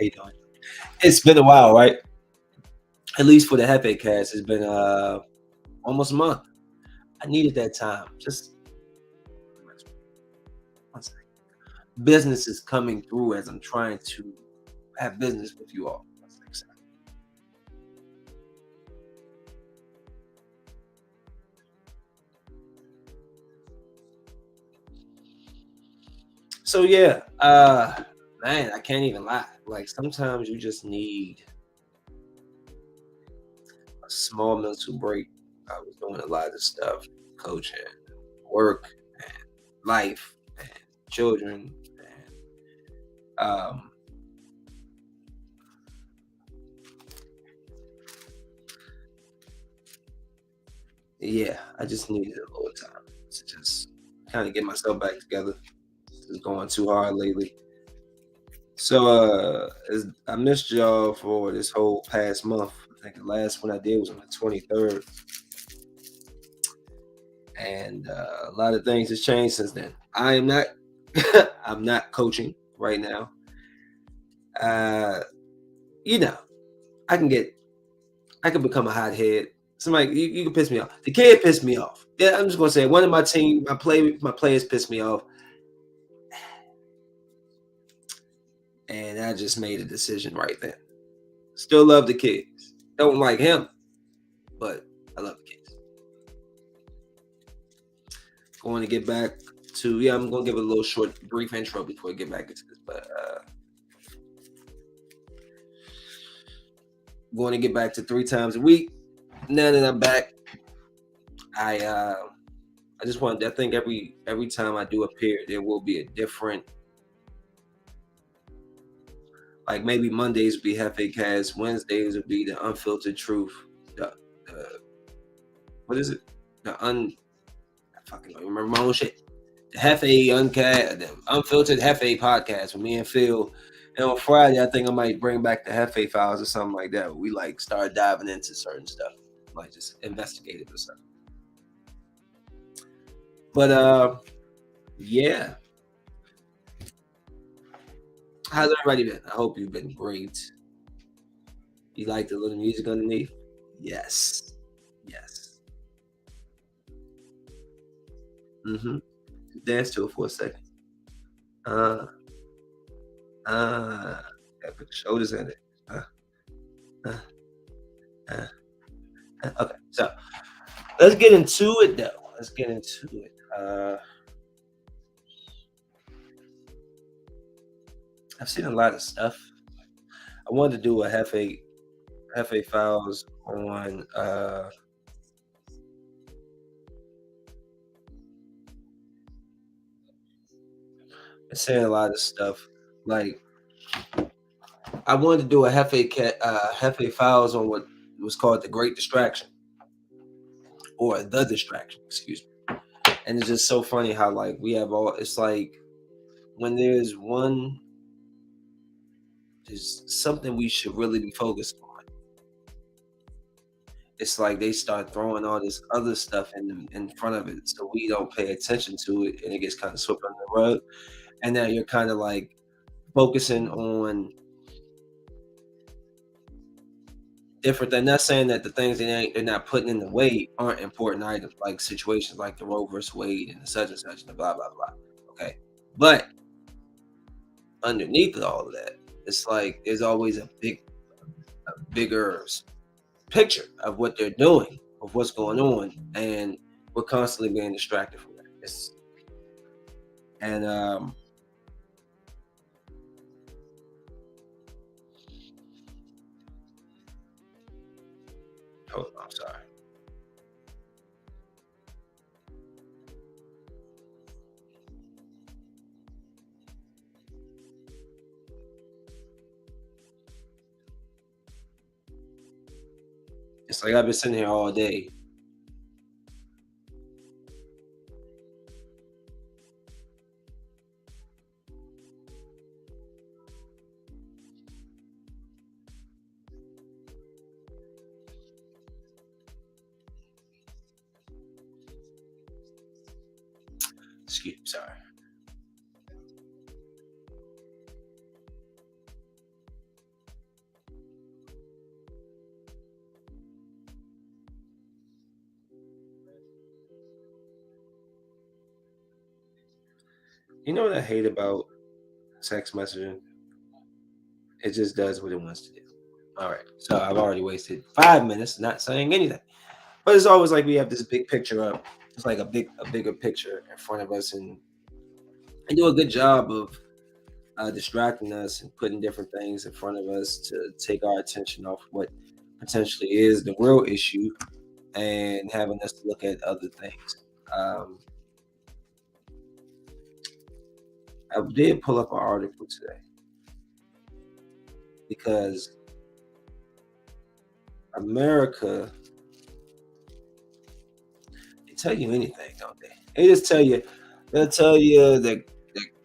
you doing? It's been a while, right? At least for the JefeCast, it's been almost a month. I needed that time. Just one second. Business is coming through as I'm trying to have business with you all. So yeah, man, I can't even lie. Like sometimes you just need a small mental break. I was doing a lot of stuff, coaching, work, and life, and children, and yeah, I just needed a little time to just kind of get myself back together. It's going too hard lately. So I missed y'all for this whole past month. I think the last one I did was on the 23rd. And a lot of things has changed since then. I am not I'm not coaching right now. You know, I can become a hothead. Somebody you can piss me off. The kid pissed me off. Yeah, I'm just gonna say one of my team, my players pissed me off. And I just made a decision right then. Still love the kids. Don't like him, but I love the kids. Going to get back to I'm gonna give a little short, brief intro before I get back into this, but going to get back to 3 times a week. Now that I'm back, I just wanted. I think every time I do appear, there will be a different. Like maybe Mondays would be JefeCast, Wednesdays would be the unfiltered truth. What is it? I fucking don't remember my own shit. The the unfiltered Jefe podcast with me and Phil. And on Friday, I think I might bring back the Jefe files or something like that. We like start diving into certain stuff, like just investigate it or something. But yeah. How's everybody been? I hope you've been great. You like the little music underneath? Yes. Yes. Mm-hmm. Dance to it for a second. Gotta put the shoulders in it. Okay, so let's get into it though. Let's get into it. I've seen a lot of stuff. I wanted to do a Jefe files on I'm saying a lot of stuff. Like I wanted to do a Jefe files on what was called the Great Distraction. Or the distraction, excuse me. And it's just so funny how like we have all it's like when there's something we should really be focused on. It's like they start throwing all this other stuff in front of it, so we don't pay attention to it, and it gets kind of swept under the rug. And now you're kind of like focusing on different. They're not saying that the things they're not putting in the way aren't important items, like situations like the Roe versus Wade and the such and such and the blah blah blah. Okay, but underneath all of that, it's like there's always a bigger picture of what they're doing, of what's going on, and we're constantly being distracted from that. And hold on, I'm sorry. It's like I've been sitting here all day. Excuse me, sorry. You know what I hate about text messaging? It just does what it wants to do. All right. So I've already wasted 5 minutes not saying anything. But it's always like we have this big picture up. It's like a bigger picture in front of us, and do a good job of distracting us and putting different things in front of us to take our attention off what potentially is the real issue and having us to look at other things. Um, I did pull up an article today because America, they tell you anything, don't they? They'll tell you that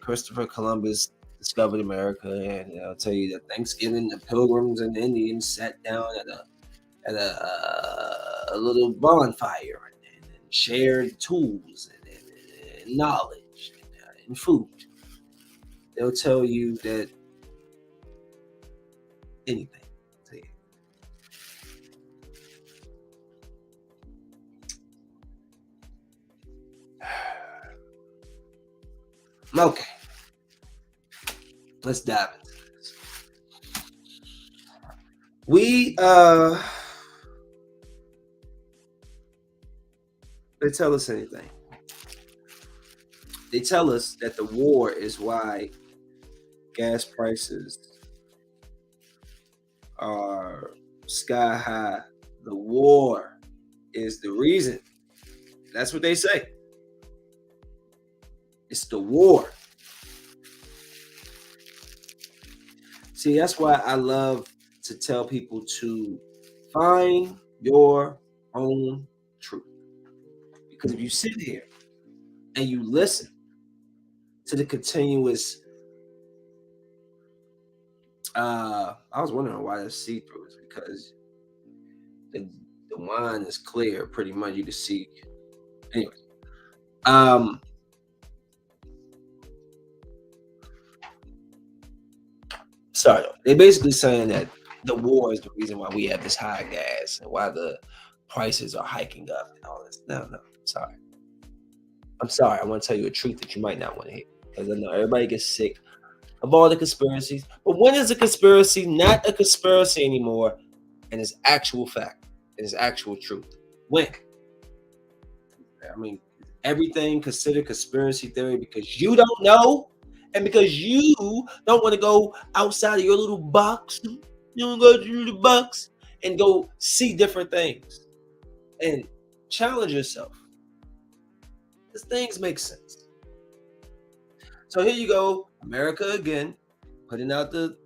Christopher Columbus discovered America, and they'll tell you that Thanksgiving, the Pilgrims and the Indians sat down at a little bonfire and shared tools and knowledge and food. They'll tell you that anything. Okay, let's dive into this. They tell us anything. They tell us that the war is why gas prices are sky high. The war is the reason. That's what they say. It's the war. See, that's why I love to tell people to find your own truth. Because if you sit here and you listen to the continuous, I was wondering why it's see-through. Is because the wine is clear, pretty much. You can see. Anyway, sorry, they're basically saying that the war is the reason why we have this high gas and why the prices are hiking up and all this. No, sorry. I'm sorry. I want to tell you a truth that you might not want to hear because I know everybody gets sick of all the conspiracies. But when is a conspiracy not a conspiracy anymore and it's actual fact and it's actual truth? When? I mean, everything considered conspiracy theory because you don't know and because you don't want to go outside of your little box. You don't go to your little box and go see different things and challenge yourself. Because things make sense. So here you go, America again, putting out the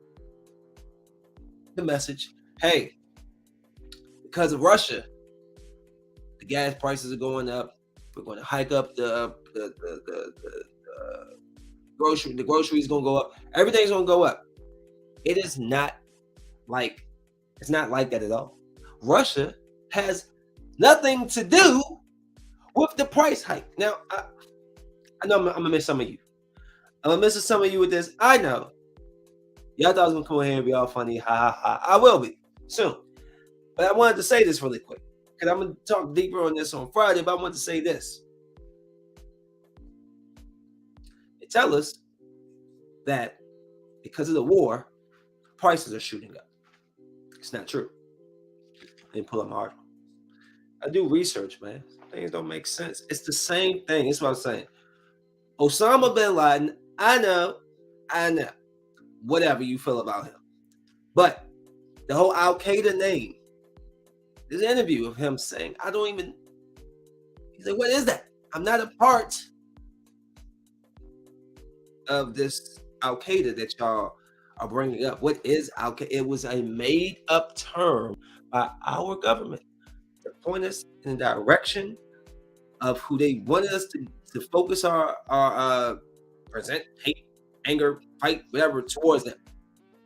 message. Hey, because of Russia, the gas prices are going up. We're going to hike up the grocery. The groceries going to go up. Everything's going to go up. It is not like it's not like that at all. Russia has nothing to do with the price hike. Now, I know I'm gonna miss some of you. I'm gonna miss some of you with this. I know. Y'all thought I was gonna come in here and be all funny. Ha ha ha. I will be soon. But I wanted to say this really quick. Because I'm gonna talk deeper on this on Friday, but I want to say this. They tell us that because of the war, prices are shooting up. It's not true. They pull up my article. I do research, man. Things don't make sense. It's the same thing. That's what I'm saying. Osama bin Laden, I know. Whatever you feel about him. But the whole Al Qaeda name, this interview of him saying, he's like, what is that? I'm not a part of this Al Qaeda that y'all are bringing up. What is Al Qaeda? It was a made up term by our government to point us in the direction of who they wanted us to focus our present, hate, anger, fight, whatever, towards them,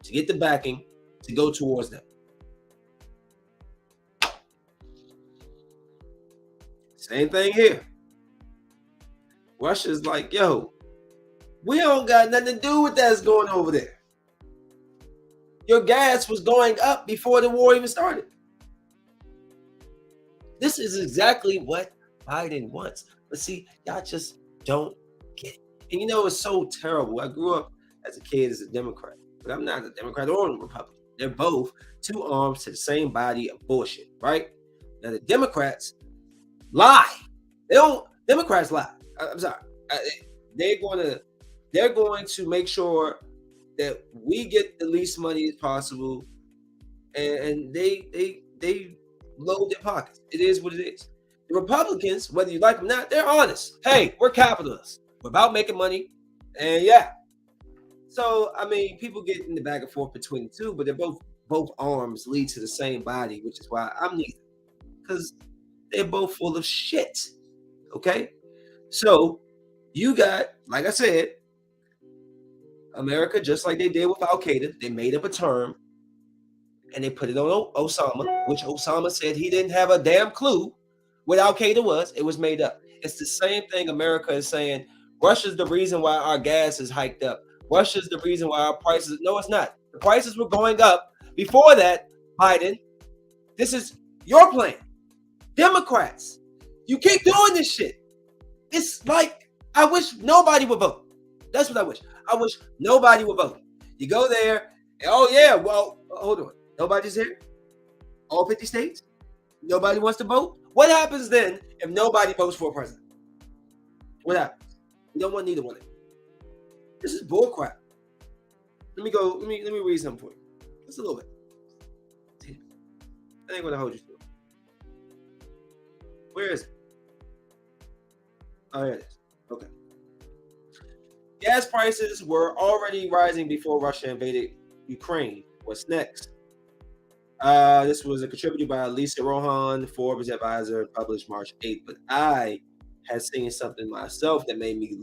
to get the backing to go towards them. Same thing here. Russia's like, yo, we don't got nothing to do with that's going over there. Your gas was going up before the war even started. This is exactly what Biden wants. But see, y'all just don't get it. And it's so terrible. I grew up as a kid as a Democrat, but I'm not a Democrat or a Republican. They're both two arms to the same body of bullshit, right? Now the Democrats lie. Democrats lie. I'm sorry. They're going to make sure that we get the least money as possible, and they load their pockets. It is what it is. The Republicans, whether you like them or not, they're honest. Hey, we're capitalists. We're about making money, and yeah. So I mean, people get in the back and forth between the two, but they're both arms lead to the same body, which is why I'm neither, because they're both full of shit. Okay, so you got, like I said, America, just like they did with Al Qaeda, they made up a term and they put it on Osama, which Osama said he didn't have a damn clue what Al Qaeda was. It was made up. It's the same thing America is saying. Russia's the reason why our gas is hiked up. Russia's the reason why our prices. No, it's not. The prices were going up before that, Biden. This is your plan. Democrats, you keep doing this shit. It's like, I wish nobody would vote. That's what I wish. I wish nobody would vote. You go there, and, oh yeah, well, hold on. Nobody's here? All 50 states? Nobody wants to vote? What happens then if nobody votes for a president? What happens? We don't want neither one of them. This is bullcrap. Let me read something for you. Just a little bit. I ain't gonna hold you to it. Where is it? Oh, here it is. Okay. Gas prices were already rising before Russia invaded Ukraine. What's next? This was a contributed by Lisa Rohan, Forbes advisor, published March 8th. But I had seen something myself that made me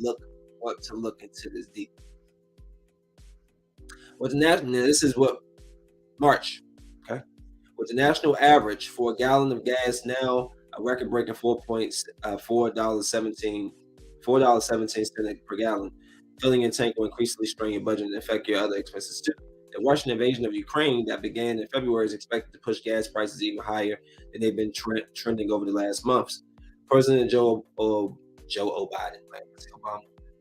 want to look into this deep. This is what March. Okay, with the national average for a gallon of gas now a record-breaking $4.17 per gallon. Filling your tank will increasingly strain your budget and affect your other expenses too. The Russian invasion of Ukraine that began in February is expected to push gas prices even higher than they've been trending over the last months. President Joe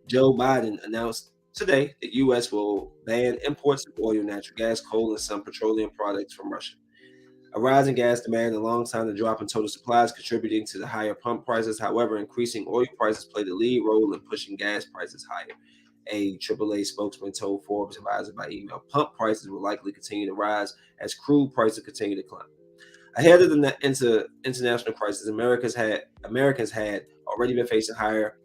Biden announced today that U.S. will ban imports of oil, natural gas, coal, and some petroleum products from Russia. A rise in gas demand alongside the drop in total supplies contributing to the higher pump prices. However, increasing oil prices played a lead role in pushing gas prices higher. A AAA spokesman told Forbes advisor by email, pump prices will likely continue to rise as crude prices continue to climb. Ahead of the international crisis, Americans had already been facing higher.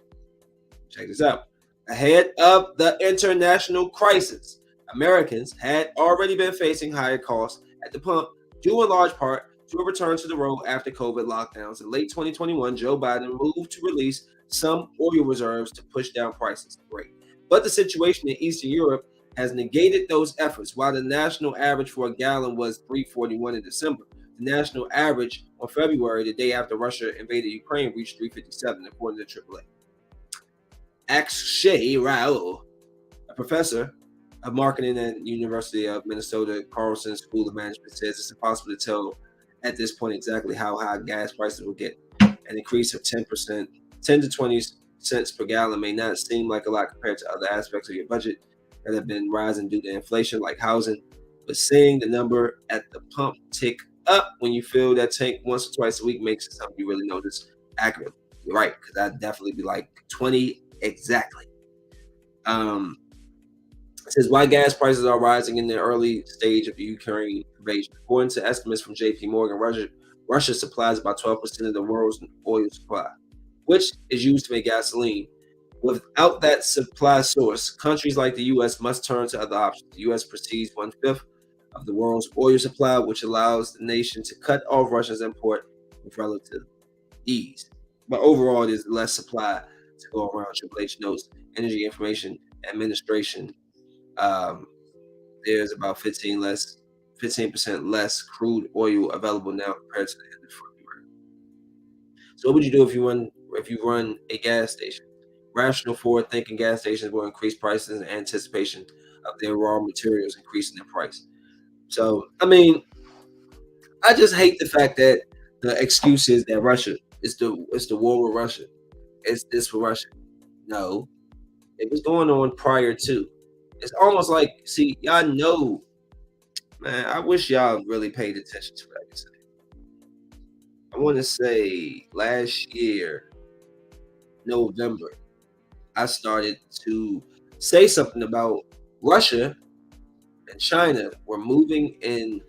Check this out. Ahead of the international crisis, Americans had already been facing higher costs at the pump, due in large part to a return to the road after COVID lockdowns. In late 2021, Joe Biden moved to release some oil reserves to push down prices. Great. But the situation in Eastern Europe has negated those efforts. While the national average for a gallon was $3.41 in December, the national average on February, the day after Russia invaded Ukraine, reached $3.57, according to AAA. Akshay Rao, a professor of marketing at University of Minnesota Carlson School of Management, says it's impossible to tell at this point exactly how high gas prices will get. An increase of 10 to 20 cents per gallon may not seem like a lot compared to other aspects of your budget that have been rising due to inflation, like housing, but seeing the number at the pump tick up when you fill that tank once or twice a week makes it something you really notice accurately. You're right, because I'd definitely be like 20 exactly. It says why gas prices are rising in the early stage of the Ukraine invasion. According to estimates from JP Morgan, Russia supplies about 12% of the world's oil supply, which is used to make gasoline. Without that supply source, countries like the U.S. must turn to other options. The U.S. proceeds 1/5 of the world's oil supply, which allows the nation to cut off Russia's import with relative ease. But overall, there's less supply to go around. Triple H notes Energy Information Administration. There's about 15% less crude oil available now compared to the end of February. So what would you do if you run a gas station? Rational forward-thinking gas stations will increase prices in anticipation of their raw materials increasing in price. So, I mean, I just hate the fact that the excuse is that Russia, it's the war with Russia. It's this for Russia. No. It was going on prior to. It's almost like, see, y'all know, man. I wish y'all really paid attention to what I can say. I want to say last year, November, I started to say something about Russia and China were moving in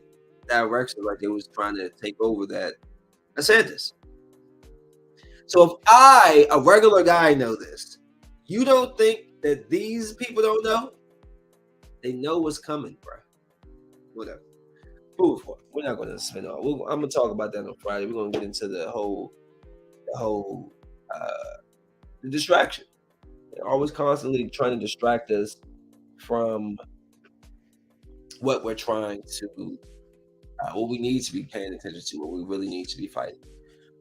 direction like they was trying to take over that. I said this. So if I, a regular guy, know this, you don't think that these people don't know? They know what's coming, bro. Whatever. Food for it. We're not going to spend all. I'm going to talk about that on Friday. We're going to get into the whole, uh, the distraction. They're always constantly trying to distract us from what we're trying to, what we need to be paying attention to, what we really need to be fighting.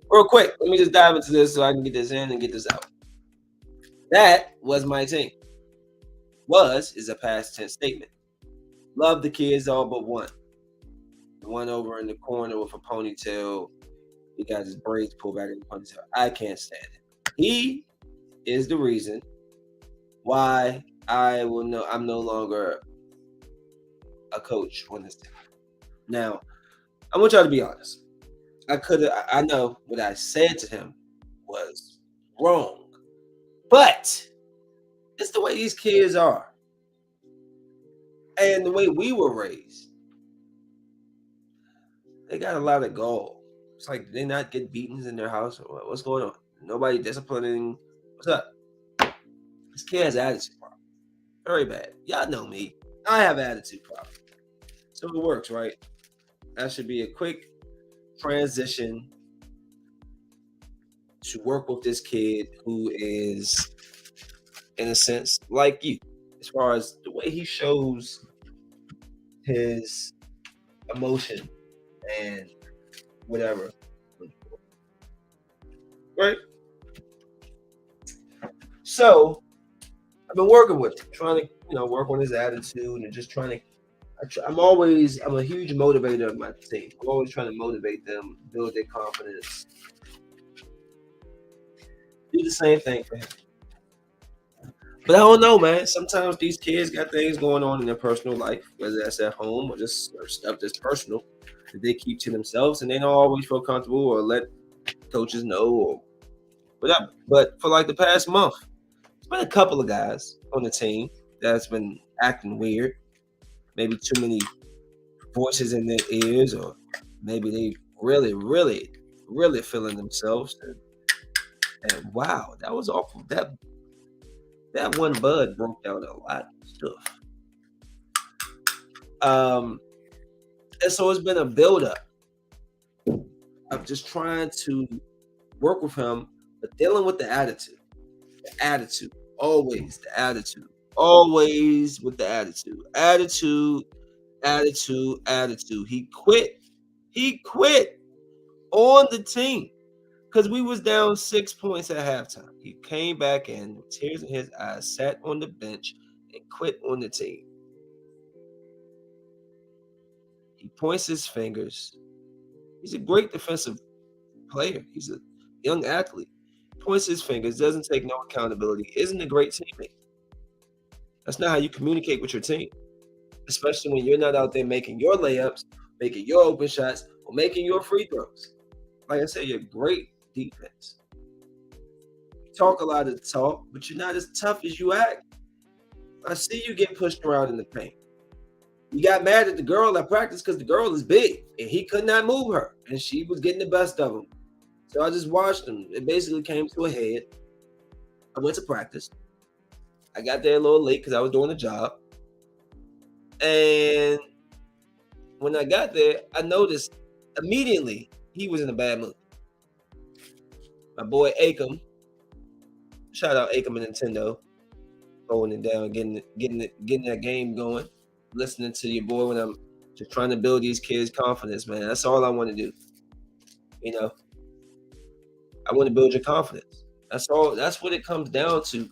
Real quick, let me just dive into this so I can get this in and get this out. That was my team. Was is a past tense statement. Love the kids all but one. The one over in the corner with a ponytail. He got his braids pulled back in the ponytail. I can't stand it. He is the reason why I'm no longer a coach on this team. Now, I want y'all to be honest. I know what I said to him was wrong, but it's the way these kids are and the way we were raised. They got a lot of gall. It's like they not get beatings in their house. Or what's going on? Nobody disciplining. What's up? This kid has attitude problem. Very bad. Y'all know me. I have attitude problem. So it works, right? That should be a quick transition to work with this kid who is, in a sense, like you, as far as the way he shows his emotion and whatever. Right? So I've been working with him, trying to, work on his attitude and just trying to. I'm a huge motivator of my team. I'm always trying to motivate them, build their confidence. Do the same thing for him. But I don't know, man. Sometimes these kids got things going on in their personal life, whether that's at home or just stuff that's personal that they keep to themselves, and they don't always feel comfortable or let coaches know or whatever. But for like the past month, there's been a couple of guys on the team that's been acting weird. Maybe too many voices in their ears, or maybe they really, really, really feeling themselves. And wow, that was awful. That one bud broke down a lot of stuff. And so it's been a buildup of just trying to work with him, but dealing with the attitude. The attitude. Always the attitude. Always with the attitude. Attitude. He quit on the team because we was down 6 points at halftime. He came back in with tears in his eyes, sat on the bench, and quit on the team. He points his fingers. He's a great defensive player. He's a young athlete. Points his fingers, doesn't take no accountability, isn't a great teammate. That's not how you communicate with your team, especially when you're not out there making your layups, making your open shots, or making your free throws. Like I said, you're great defense. You talk a lot of talk, but you're not as tough as you act. I see you get pushed around in the paint. You got mad at the girl at practice because the girl is big and he could not move her, and she was getting the best of him. So I just watched him. It basically came to a head. I went to practice. I got there a little late because I was doing a job. And when I got there, I noticed immediately he was in a bad mood. My boy Akam, shout out Akam and Nintendo, holding it down, getting that game going. Listening to your boy when I'm just trying to build these kids' confidence, man. That's all I want to do. I want to build your confidence. That's all. That's what it comes down to,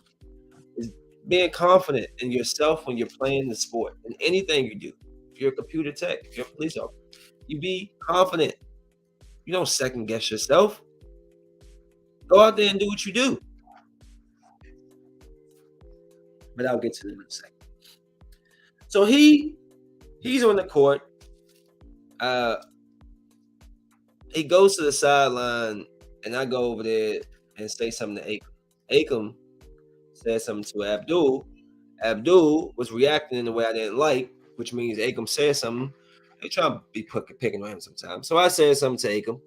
is being confident in yourself when you're playing the sport and anything you do. If you're a computer tech, if you're a police officer, you be confident. You don't second guess yourself. Go out there and do what you do. but I'll get to them in a second. So he's on the court. He goes to the sideline, and I go over there and say something to Akam. Akam said something to Abdul. Abdul was reacting in a way I didn't like, which means Akam said something. They try to be picking on him sometimes. So I said something to Akam.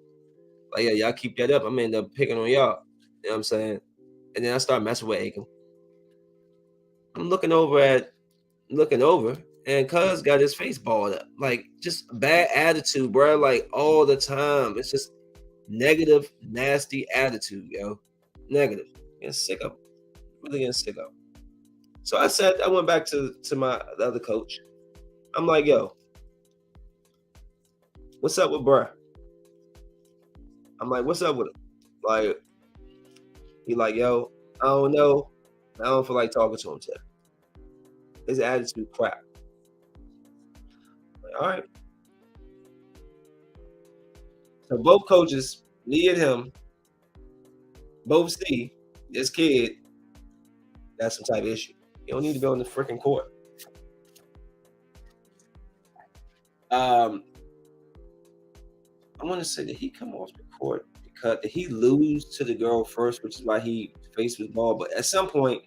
Like, yeah, y'all keep that up, I'm gonna end up picking on y'all. You know what I'm saying? And then I start messing with Akam. I'm looking over, and Cuz got his face balled up. Like, just bad attitude, bro. Like, all the time. It's just negative, nasty attitude, yo. Negative. Getting sick of it. Really getting sick of it. So I went back to the other coach. I'm like, yo, what's up with bruh? I'm like, what's up with him? Like, he like, yo, I don't know. I don't feel like talking to him today. His attitude crap. Like, all right. So both coaches, me and him, both see this kid got some type of issue. You don't need to be on the freaking court. I want to say, did he come off the court because did he lose to the girl first, which is why he faced with ball? But at some point,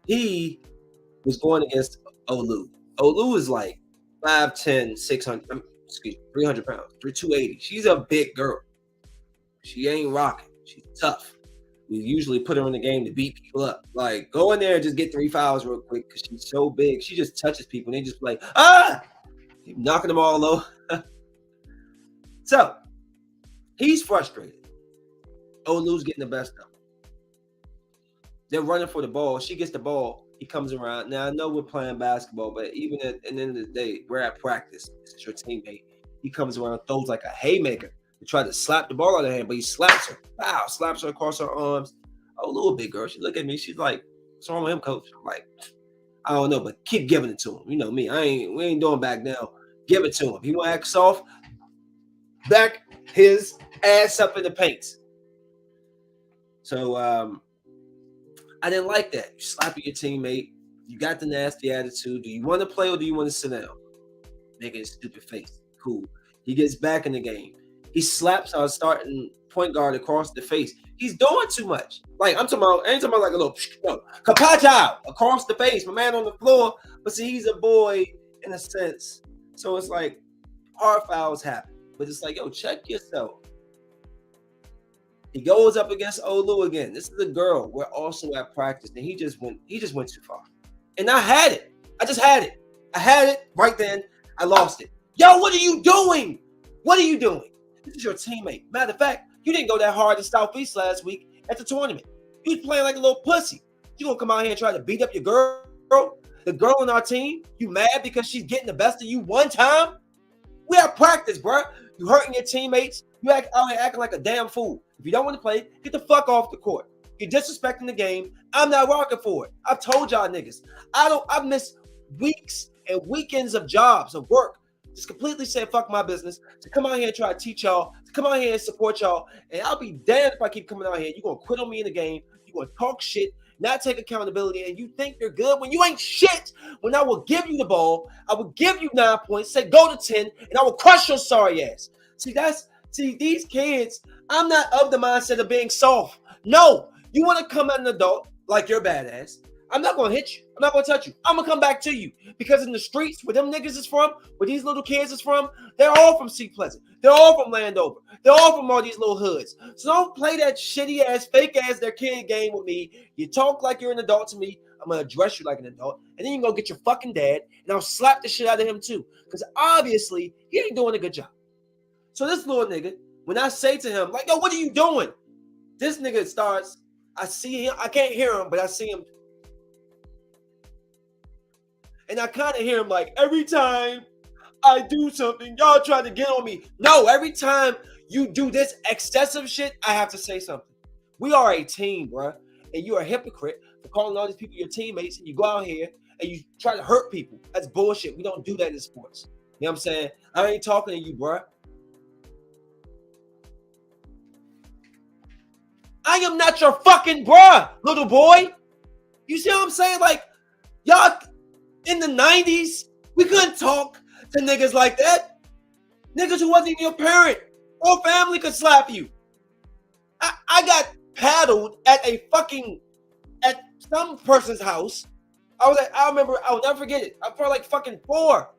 he was going against Olu. Olu is like 5'10", 600, 300 pounds, 280. She's a big girl. She ain't rocking. She's tough. We usually put her in the game to beat people up. Like, go in there and just get 3 fouls real quick because she's so big. She just touches people and they just like, keep knocking them all low. So, he's frustrated. Olu's getting the best of him. They're running for the ball. She gets the ball. He comes around. Now, I know we're playing basketball, but even at the end of the day, we're at practice. This is your teammate. He comes around, throws like a haymaker to try to slap the ball out of her hand, but he slaps her. Wow, slaps her across her arms. Olu, a big girl. She look at me. She's like, what's wrong with him, coach? I'm like, I don't know, but keep giving it to him. You know me. We ain't doing back down. Give it to him. He want to act soft, back his ass up in the paints. So I didn't like that. You slapping your teammate. You got the nasty attitude. Do you want to play or do you want to sit down? Making a stupid face. Cool. He gets back in the game. He slaps our starting point guard across the face. He's doing too much. Like, I ain't talking about like a little kapacha across the face. My man on the floor. But see, he's a boy in a sense. So it's like hard fouls happen. But it's like, yo, check yourself. He goes up against Olu again. This is a girl. We're also at practice, and he just went too far. And I had it. I just had it. I had it right then. I lost it. Yo, what are you doing? What are you doing? This is your teammate. Matter of fact, you didn't go that hard in Southeast last week at the tournament. You was playing like a little pussy. You gonna come out here and try to beat up your girl? The girl on our team? You mad because she's getting the best of you one time? We have practice, bro. You hurting your teammates. You out here acting like a damn fool. If you don't want to play, get the fuck off the court. You're disrespecting the game. I'm not rocking for it. I've told y'all niggas. I've missed weeks and weekends of jobs, of work. Just completely said fuck my business. To come out here and try to teach y'all. To come out here and support y'all. And I'll be damned if I keep coming out here. You're going to quit on me in the game. You're going to talk shit. Not take accountability. And you think you're good when you ain't shit. When I will give you the ball. I will give you 9 points. Say go to 10. And I will crush your sorry ass. See, these kids, I'm not of the mindset of being soft. No, you want to come at an adult like you're badass. I'm not going to hit you. I'm not going to touch you. I'm going to come back to you. Because in the streets where them niggas is from, where these little kids is from, they're all from Sea Pleasant. They're all from Landover. They're all from all these little hoods. So don't play that shitty ass, fake ass, their kid game with me. You talk like you're an adult to me. I'm going to address you like an adult. And then you can go get your fucking dad. And I'll slap the shit out of him too. Because obviously, he ain't doing a good job. So this little nigga, when I say to him, like, yo, what are you doing? This nigga starts, I see him, I can't hear him, but I see him. And I kind of hear him like, every time I do something, y'all try to get on me. No, every time you do this excessive shit, I have to say something. We are a team, bro. And you're a hypocrite for calling all these people your teammates, and you go out here and you try to hurt people. That's bullshit. We don't do that in sports. You know what I'm saying? I ain't talking to you, bro. I am not your fucking bruh, little boy. You see what I'm saying? Like, Y'all in the 90s, we couldn't talk to niggas like that. Niggas who wasn't even your parent or family could slap you. I got paddled at some person's house. I remember, I'll never forget it. I'm probably like fucking 4.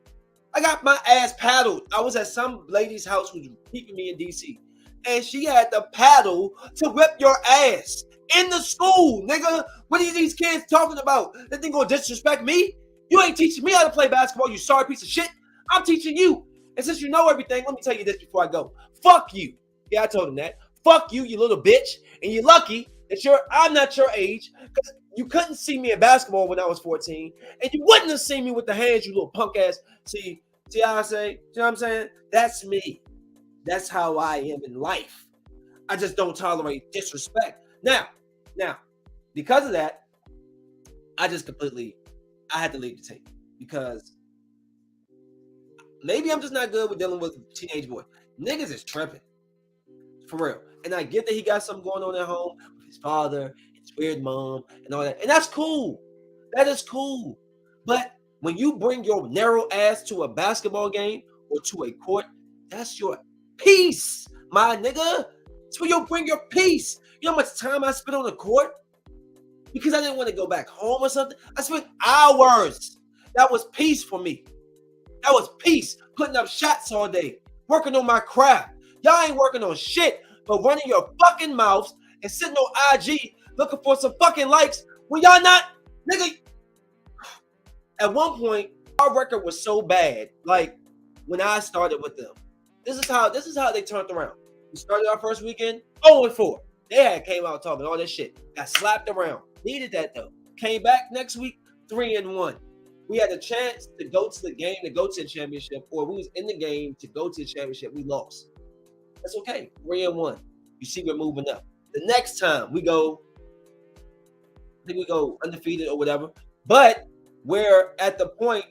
I got my ass paddled. I was at some lady's house who was keeping me in DC. And she had the paddle to whip your ass in the school, nigga. What are these kids talking about? They think gonna disrespect me? You ain't teaching me how to play basketball, you sorry piece of shit. I'm teaching you. And since you know everything, let me tell you this before I go. Fuck you. Yeah, I told him that. Fuck you, you little bitch. And you're lucky that I'm not your age, because you couldn't see me in basketball when I was 14, and you wouldn't have seen me with the hands, you little punk ass. See how I say? You know what I'm saying? That's me. That's how I am in life. I just don't tolerate disrespect. Now, because of that, I had to leave the team, because maybe I'm just not good with dealing with teenage boys. Niggas is tripping. For real. And I get that he got something going on at home with his father, his weird mom, and all that. And that's cool. That is cool. But when you bring your narrow ass to a basketball game or to a court, that's your peace, my nigga. That's where you bring your peace. You know how much time I spent on the court? Because I didn't want to go back home or something. I spent hours. That was peace for me. That was peace. Putting up shots all day. Working on my craft. Y'all ain't working on shit but running your fucking mouths and sitting on IG looking for some fucking likes when y'all not, nigga. At one point, our record was so bad. Like when I started with them, this is how they turned around. We started our first weekend 0-4. They came out talking all this shit. Got slapped around. Needed that though. Came back next week 3-1. We had a chance to go to the game, to go to the championship, or we was in the game to go to the championship. We lost. That's okay. 3-1. You see, we're moving up. The next time we go, I think we go undefeated or whatever. But we're at the point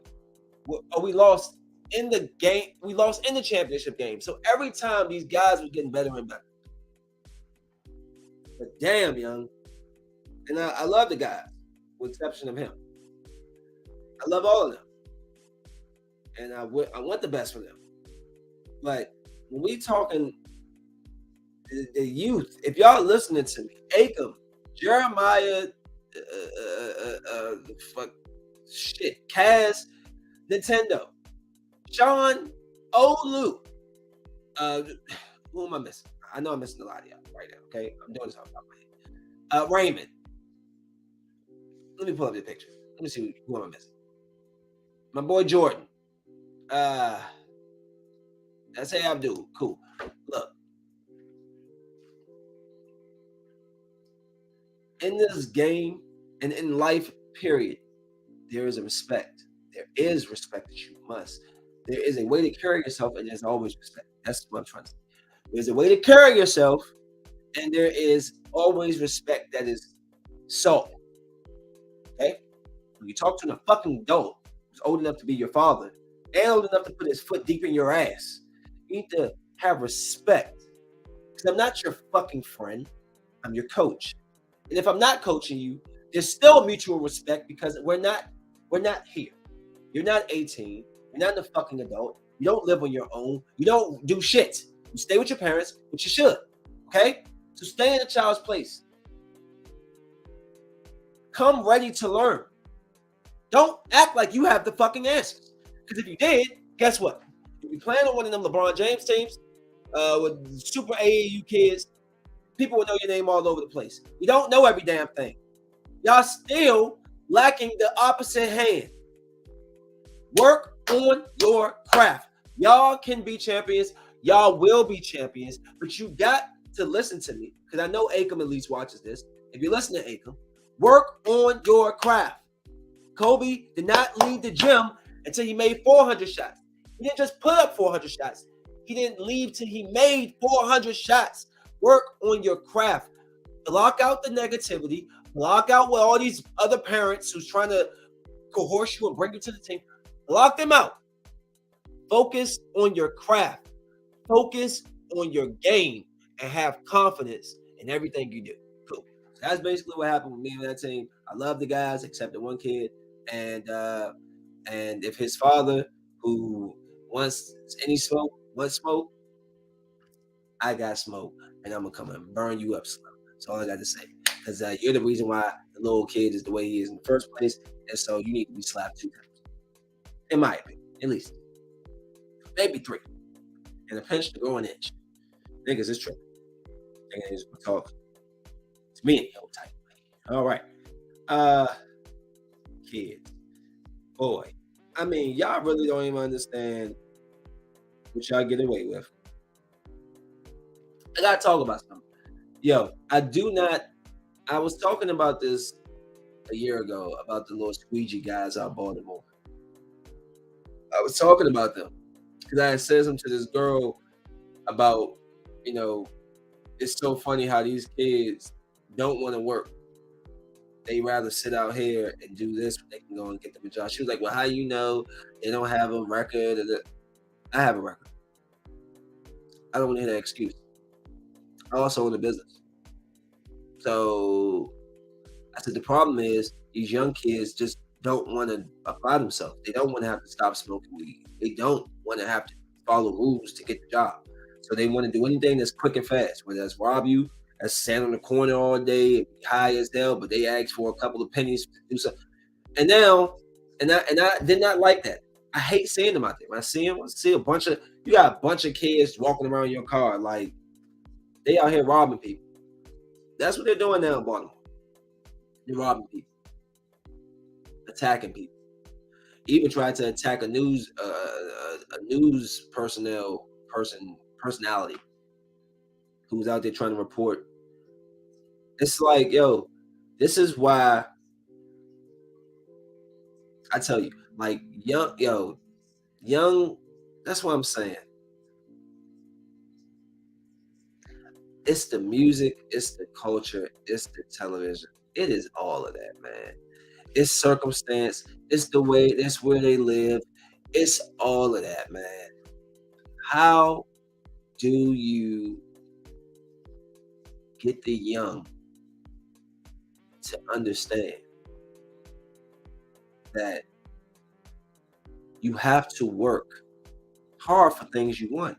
where we lost in the game. We lost in the championship game. So every time these guys were getting better and better. But damn, young. And I love the guys, with the exception of him. I love all of them. And I want the best for them. But when we talking the youth, if y'all listening to me, Akam, Jeremiah, Kaz, Nintendo, Sean, Olu, who am I missing? I know I'm missing a lot of y'all right now, okay? I'm doing this off the top of my head. Raymond. Let me pull up the picture. Let me see who am I missing. My boy Jordan. That's Abdul. Cool. Look. In this game and in life, period, there is a respect. There is respect that you must. There is a way to carry yourself, and there's always respect. That's what I'm trying to say. There's a way to carry yourself, and there is always respect that is sought. Okay? When you talk to a fucking adult who's old enough to be your father and old enough to put his foot deep in your ass, you need to have respect. Because I'm not your fucking friend. I'm your coach. And if I'm not coaching you, there's still mutual respect, because we're not here. You're not 18. You're not a fucking adult. You don't live on your own. You don't do shit. You stay with your parents, which you should. Okay? So stay in a child's place. Come ready to learn. Don't act like you have the fucking answers. Because if you did, guess what? If you plan on one of them LeBron James teams with super AAU kids, people will know your name all over the place. You don't know every damn thing. Y'all still lacking the opposite hand. Work on your craft. Y'all can be champions. Y'all will be champions. But you got to listen to me, because I know Akam at least watches this. If you listen to Akam, work on your craft. Kobe did not leave the gym until he made 400 shots. He didn't just put up 400 shots. He didn't leave till he made 400 shots. Work on your craft. Block out the negativity. Block out with all these other parents who's trying to coerce you and bring you to the team. Block them out. Focus on your craft. Focus on your game and have confidence in everything you do. Cool. So that's basically what happened with me and that team. I love the guys except the one kid. And if his father, who wants any smoke, wants smoke, I got smoke, and I'm gonna come and burn you up slow. That's all I got to say. Because you're the reason why the little kid is the way he is in the first place, and so you need to be slapped 2 times, in my opinion, at least maybe 3, and a pinch to grow an inch. Niggas is tripping. Niggas talk to me any old type. All right, uh, kids, boy. I mean, y'all really don't even understand what y'all get away with. I gotta talk about something. Yo, I do not. I was talking about this a year ago about the little squeegee guys out of Baltimore. I was talking about them because I had said something to this girl about, you know, it's so funny how these kids don't want to work. They rather sit out here and do this when they can go and get them a job. She was like, "Well, how you know they don't have a record?" I have a record. I don't want to hear that excuse. I also own a business. So I said the problem is these young kids just don't want to apply themselves. They don't want to have to stop smoking weed. They don't want to have to follow rules to get the job. So they want to do anything that's quick and fast, whether that's rob you, that's stand on the corner all day, and be high as hell, but they ask for a couple of pennies to do something. And now, and I did not like that. I hate seeing them out there. When I see them, I see a bunch of you got a bunch of kids walking around your car like they out here robbing people. That's what they're doing now in Baltimore. They're robbing people, attacking people. Even tried to attack a news personality who was out there trying to report. It's like, yo, this is why I tell you, like young. That's what I'm saying. It's the music, it's the culture, it's the television. It is all of that, man. It's circumstance, it's the way, it's where they live. It's all of that, man. How do you get the young to understand that you have to work hard for things you want?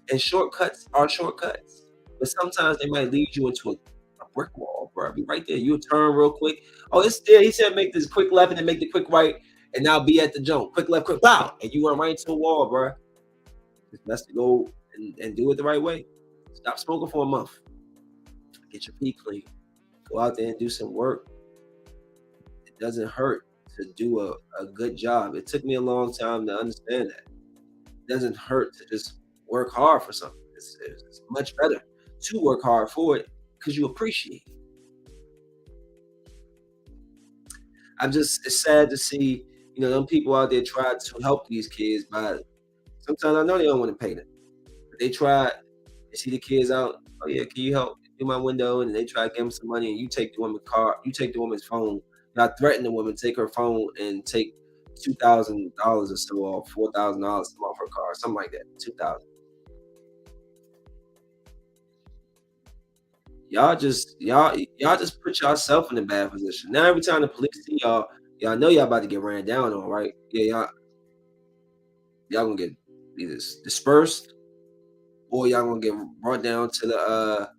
And shortcuts are shortcuts. But sometimes they might lead you into a brick wall, bro. Be right there. You'll turn real quick. Oh, it's there. He said make this quick left and then make the quick right, and now be at the jump. Quick left, quick pow. And you went right into a wall, bro. It's best to go and do it the right way. Stop smoking for a month. Get your feet clean. Go out there and do some work. It doesn't hurt to do a good job. It took me a long time to understand that. It doesn't hurt to just work hard for something. It's much better to work hard for it because you appreciate it. It's sad to see, them people out there try to help these kids, but sometimes I know they don't want to pay them. But they try, they see the kids out, oh yeah, can you help do my window? And they try to give them some money and you take the woman's car, you take the woman's phone, not threaten the woman, take her phone and take $2,000 or so off, $4,000 off her car, something like that, 2,000. Y'all just put yourself in a bad position. Now every time the police see y'all know y'all about to get ran down on, right? Yeah, y'all gonna get either dispersed or y'all gonna get brought down to the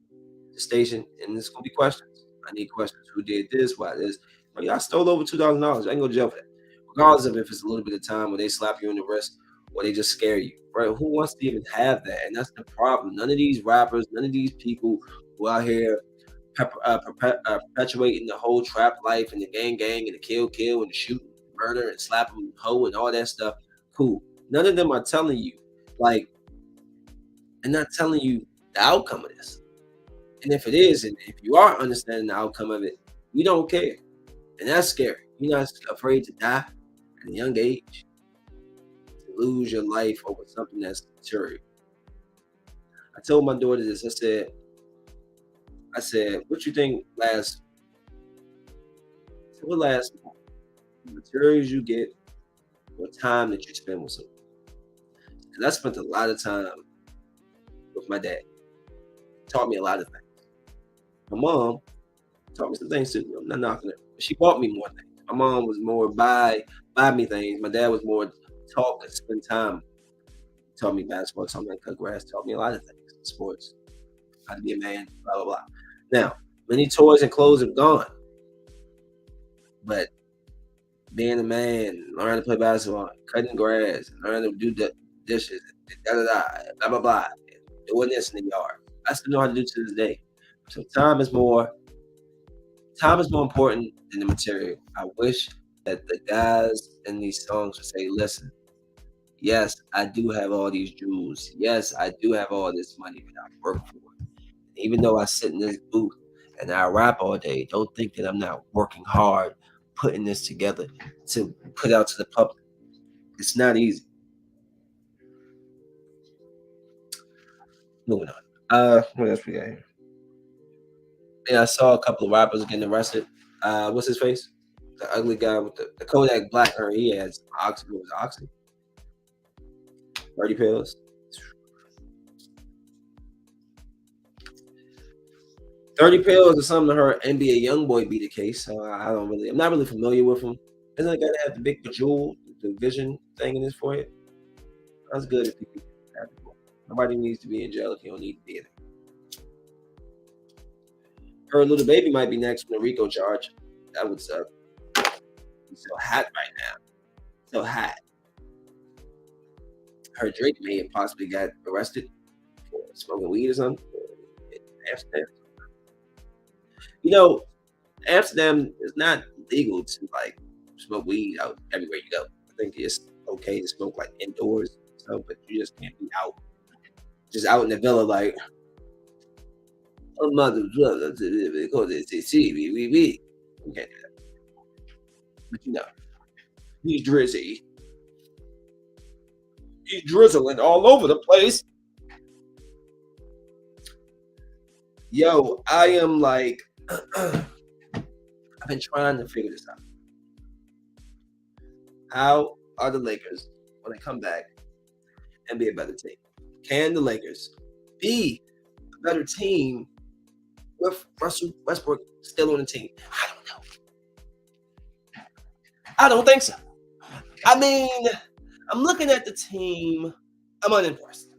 station, and it's gonna be questions. I need questions. Who did this? Why this? Bro, y'all stole over $2,000. I ain't go to jail for that. Regardless of if it's a little bit of time where they slap you in the wrist or they just scare you, right? Who wants to even have that? And that's the problem. None of these rappers, none of these people who out here perpetuating the whole trap life and the gang and the kill and the shoot, murder and slap them hoe and all that stuff. Cool. None of them are telling you, like, and not telling you the outcome of this. And if it is, and if you are understanding the outcome of it, we don't care. And that's scary. You're not afraid to die at a young age, to lose your life over something that's material. I told my daughter this. I said, what you think lasts? I said, what lasts more? The materials you get or time that you spend with someone? Because I spent a lot of time with my dad. Taught me a lot of things. My mom taught me some things too. I'm not knocking it. She bought me more things. My mom was more buy me things. My dad was more talk and spend time. Taught me basketball, taught me how to cut grass, taught me a lot of things, sports, how to be a man, blah blah blah. Now, many toys and clothes are gone, but being a man, learning to play basketball, cutting grass, learning to do the dishes, da da da, blah blah blah, doing this in the yard. I still know how to do to this day. So time is more important than the material. I wish that the guys in these songs would say, listen, yes, I do have all these jewels. Yes, I do have all this money that I work for. Even though I sit in this booth and I rap all day, don't think that I'm not working hard putting this together to put out to the public. It's not easy. Moving on. What else we got here? Yeah, I saw a couple of rappers getting arrested. What's his face? The ugly guy with the Kodak black hair. He has oxy. What was it, oxy? 30 pills. 30 pills or something to her NBA YoungBoy be the case. So I'm not really familiar with him. Isn't that guy that had the big bejewel, the vision thing in his forehead? That's good if you can have it. Nobody needs to be in jail if you don't need to be in it. Her little baby might be next from the RICO charge. That would suck. He's so hot right now. So hot. Her Drake may have possibly got arrested for smoking weed or something. Amsterdam. You know, Amsterdam is not legal to like smoke weed out everywhere you go. I think it's okay to smoke like indoors, so but you just can't be out, just out in the villa like a mother brother because it's we. You can't do that. But you know, he's drizzy. He's drizzling all over the place. Yo, I am like, I've been trying to figure this out. How are the Lakers when they come back and be a better team? Can the Lakers be a better team with Russell Westbrook still on the team? I don't know. I don't think so. I mean, I'm looking at the team. I'm unimpressed.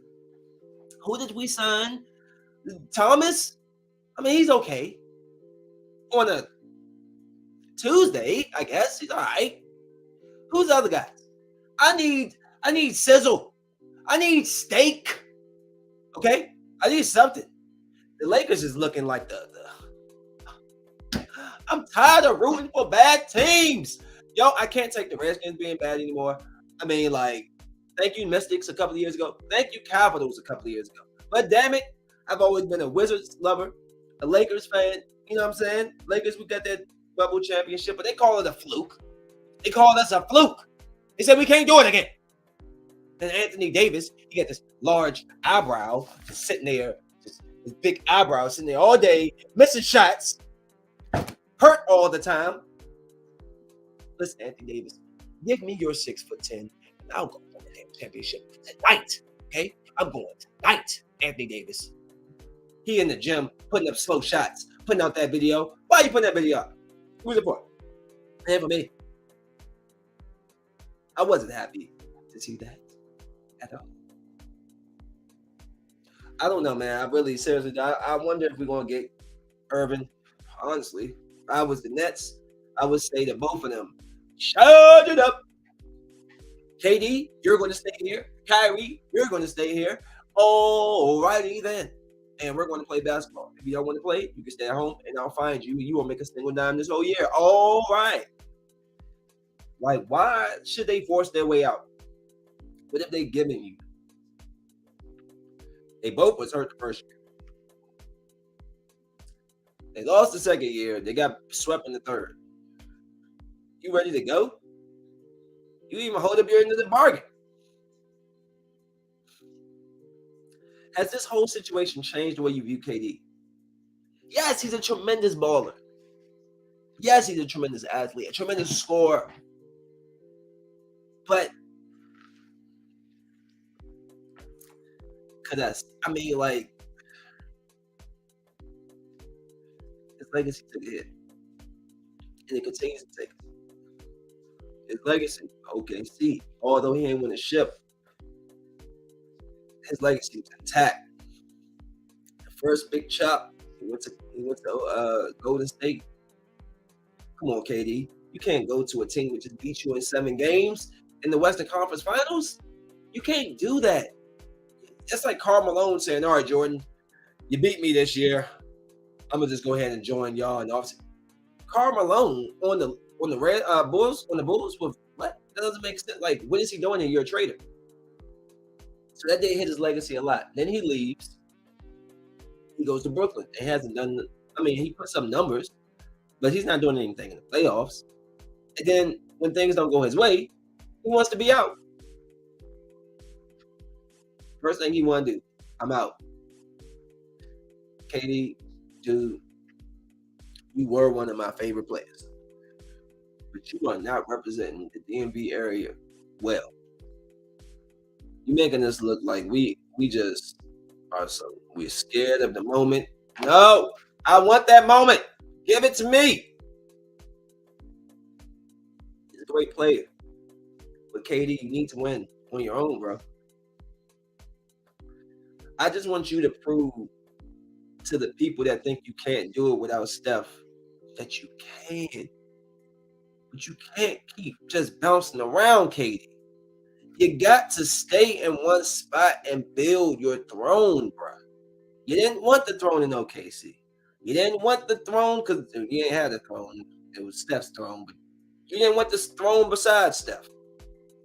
Who did we sign? Thomas? I mean, he's okay. On a Tuesday, I guess. He's all right. Who's the other guys? I need sizzle. I need steak. Okay? I need something. The Lakers is looking like the I'm tired of rooting for bad teams. Yo, I can't take the Redskins being bad anymore. I mean, like, thank you, Mystics, a couple of years ago. Thank you, Capitals, a couple of years ago. But damn it, I've always been a Wizards lover, a Lakers fan. You know what I'm saying? Lakers, we got that bubble championship, but they call it a fluke. They call us a fluke. They said we can't do it again. And Anthony Davis, he got this large eyebrow just sitting there, just this big eyebrow sitting there all day, missing shots, hurt all the time. Listen, Anthony Davis, give me your 6'10", and I'll go win the damn championship tonight. Okay? I'm going tonight, Anthony Davis. He in the gym putting up slow shots, putting out that video. Why are you putting that video up? Who's it for? And for me. I wasn't happy to see that at all. I don't know, man. I really seriously, I wonder if we're gonna get Irvin. Honestly, if I was the Nets, I would say to both of them, shut it up. KD, you're going to stay here. Kyrie, you're going to stay here. Alrighty then. And we're going to play basketball. If you don't want to play, you can stay at home and I'll find you. You won't make a single dime this whole year. All right. Like, why should they force their way out? What if they giving you? They both was hurt the first year. They lost the second year. They got swept in the third. You ready to go? You even hold up your end of the bargain. Has this whole situation changed the way you view KD? Yes, he's a tremendous baller. Yes, he's a tremendous athlete, a tremendous scorer. But I mean, like, his legacy took a hit. And it continues to take it. His legacy, OKC. Although he ain't win a ship, his legacy was intact. The first big chop, he went to Golden State. Come on, KD. You can't go to a team which just beat you in 7 games in the Western Conference Finals. You can't do that. It's like Karl Malone saying, "All right, Jordan, you beat me this year. I'm gonna just go ahead and join y'all in the offseason." Karl Malone on the Red Bulls with what? That doesn't make sense. Like, what is he doing here? You're a trader. So that did hit his legacy a lot. Then he leaves. He goes to Brooklyn. He hasn't done. I mean, he put some numbers, but he's not doing anything in the playoffs. And then when things don't go his way, he wants to be out. First thing he want to do, I'm out. KD, dude, you were one of my favorite players, but you are not representing the DMV area well. You making us look like we just are we're scared of the moment. No, I want that moment. Give it to me. He's a great player, but KD, you need to win on your own, bro. I just want you to prove to the people that think you can't do it without Steph that you can. But you can't keep just bouncing around, KD. You got to stay in one spot and build your throne, bro. You didn't want the throne in OKC. You didn't want the throne because you ain't had a throne. It was Steph's throne, but you didn't want this throne beside Steph.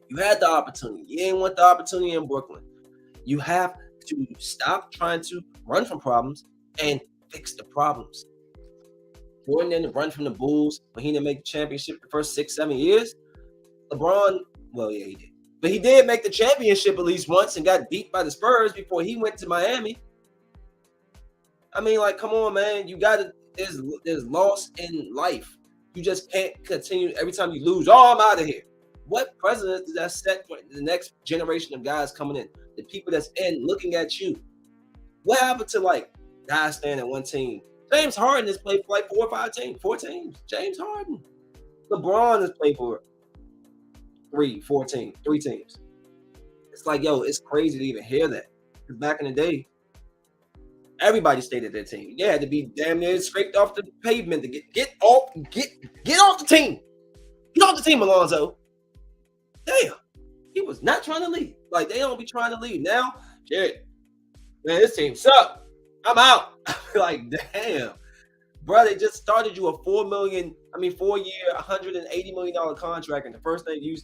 You had the opportunity. You didn't want the opportunity in Brooklyn. You have to stop trying to run from problems and fix the problems. Jordan didn't run from the Bulls when he didn't make the championship the first 6-7 years. LeBron, well, yeah, he did. But he did make the championship at least once and got beat by the Spurs before he went to Miami. I mean, like, come on, man. You got to, there's loss in life. You just can't continue every time you lose. Oh, I'm out of here. What precedent does that set for the next generation of guys coming in? The people that's in looking at you. What happened to, like, guys staying at one team? James Harden has played for like 4 or 5 teams. 4 teams. James Harden. LeBron has played for 3 teams. It's like, yo, it's crazy to even hear that. Because back in the day, everybody stayed at their team. You had to be damn near scraped off the pavement to get off the team. Get off the team, Alonzo. Damn. He was not trying to leave. Like, they don't be trying to leave. Now, Jared, man, this team sucks. I'm out. Like, damn. Bro, they just started you a 4-year, $180 million contract, and the first thing you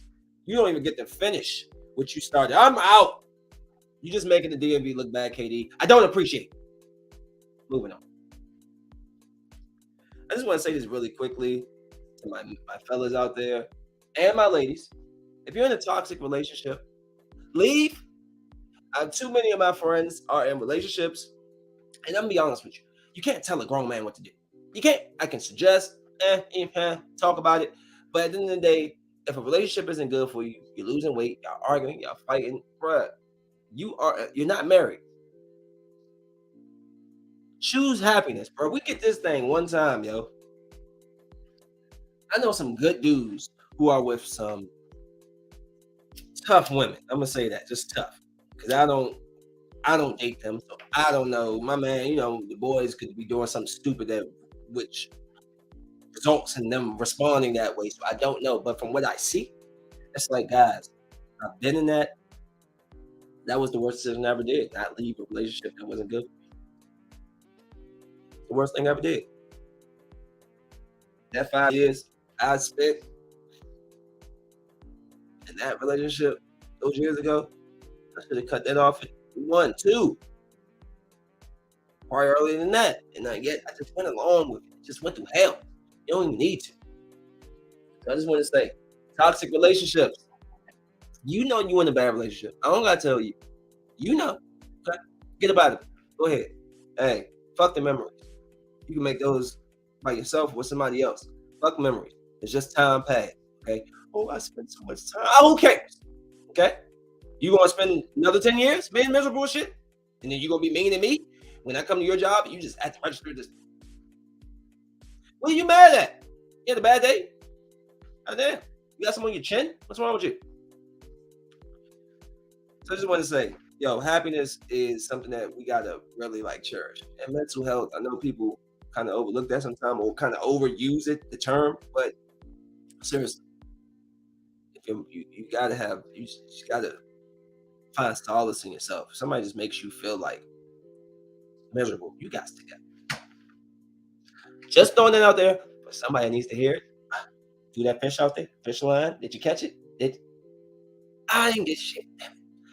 don't even get to finish what you started. I'm out. You just making the DMV look bad, KD. I don't appreciate it. Moving on. I just want to say this really quickly to my fellas out there and my ladies. If you're in a toxic relationship, leave. Too many of my friends are in relationships, and I'm gonna be honest with you. You can't tell a grown man what to do. You can't. I can suggest, talk about it, but at the end of the day, if a relationship isn't good for you, you're losing weight, y'all arguing, y'all fighting, bruh, you're not married. Choose happiness, bro. We get this thing one time, yo. I know some good dudes who are with some tough women. I'm gonna say that, just tough, because I don't date them, so I don't know. My man, the boys could be doing something stupid which results in them responding that way. So I don't know, but from what I see, it's like, guys, I've been in that. That was the worst decision I ever did. Not leave a relationship that wasn't good. The worst thing I ever did. That 5 years I spent in that relationship those years ago, I should have cut that off at 1, 2. Probably earlier than that. And I just went along with it. Just went through hell. You don't even need to. So I just want to say, toxic relationships. You know you in a bad relationship. I don't gotta tell you. You know. Okay? Get about it. Go ahead. Hey, fuck the memories. You can make those by yourself or with somebody else. Fuck memories. It's just time passed. Okay? Oh, I spent so much time. Who cares? Okay? You gonna spend another 10 years being miserable and shit? And then you gonna be mean to me? When I come to your job, you just at the register this. What are you mad at? You had a bad day? Oh, damn. You got something on your chin? What's wrong with you? So I just want to say, yo, happiness is something that we gotta really like cherish. And mental health, I know people kind of overlook that sometimes or kind of overuse it, the term, but seriously, if you gotta have you just gotta find solace in yourself. If somebody just makes you feel like miserable, you got to get. Just throwing it out there, but somebody needs to hear it. Do that fish out there, fish line. Did you catch it? I didn't get shit.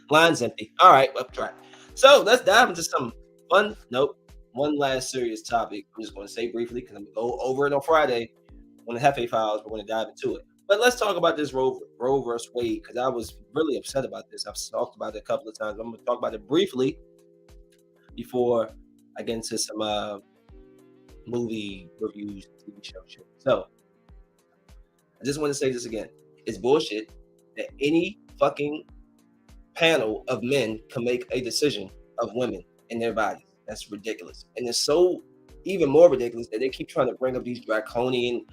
Line's empty. All right, well, try. So let's dive into some fun. Nope. One last serious topic. I'm just going to say briefly because I'm going to go over it on Friday on the Hefe Files. We're going to dive into it. But let's talk about this Roe versus Wade because I was really upset about this. I've talked about it a couple of times. I'm going to talk about it briefly before I get into some movie reviews, TV show shit. So I just want to say this again. It's bullshit that any fucking panel of men can make a decision of women and their bodies. That's ridiculous. And it's so even more ridiculous that they keep trying to bring up these draconian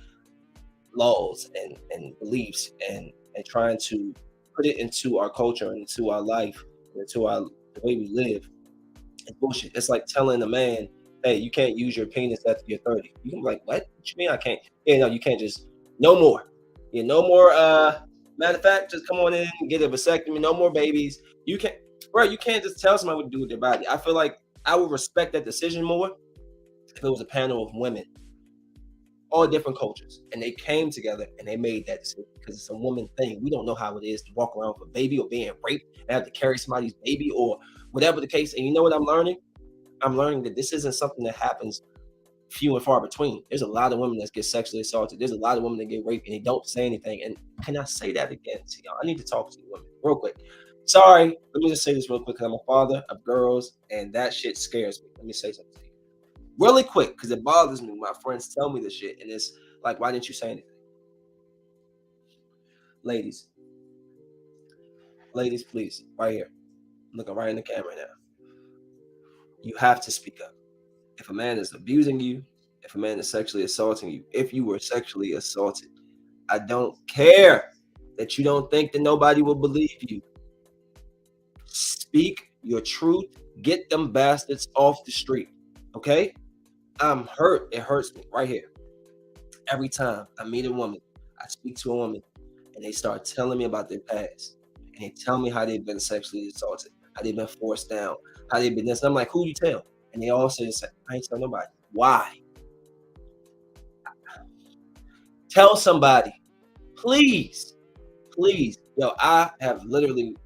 laws and beliefs and trying to put it into our culture and into our life, into the way we live. It's bullshit. It's like telling a man, hey, you can't use your penis after you're 30. You can be like, what you mean I can't? Yeah, no, you can't just no more. Yeah, no more matter of fact, just come on in and get a vasectomy, no more babies. You can't, bro, you can't just tell somebody what to do with their body. I feel like I would respect that decision more if it was a panel of women, all different cultures, and they came together and they made that decision because it's a woman thing. We don't know how it is to walk around with a baby or being raped and have to carry somebody's baby or whatever the case. And you know what I'm learning? I'm learning that this isn't something that happens few and far between. There's a lot of women that get sexually assaulted. There's a lot of women that get raped and they don't say anything. And can I say that again to y'all? I need to talk to you women real quick. Sorry, let me just say this real quick because I'm a father of girls and that shit scares me. Let me say something to you really quick because it bothers me when my friends tell me this shit and it's like, why didn't you say anything? Ladies, please, right here. I'm looking right in the camera now. You have to speak up. If a man is abusing you, if a man is sexually assaulting you, if you were sexually assaulted, I don't care that you don't think that nobody will believe you. Speak your truth. Get them bastards off the street. Okay? I'm hurt. It hurts me right here. Every time I meet a woman, I speak to a woman, and they start telling me about their past. And they tell me how they've been sexually assaulted, how they've been forced down, how they've been this. And I'm like, who you tell? And they all say, I ain't tell nobody. Why? Tell somebody. Please. Please. Yo, I have literally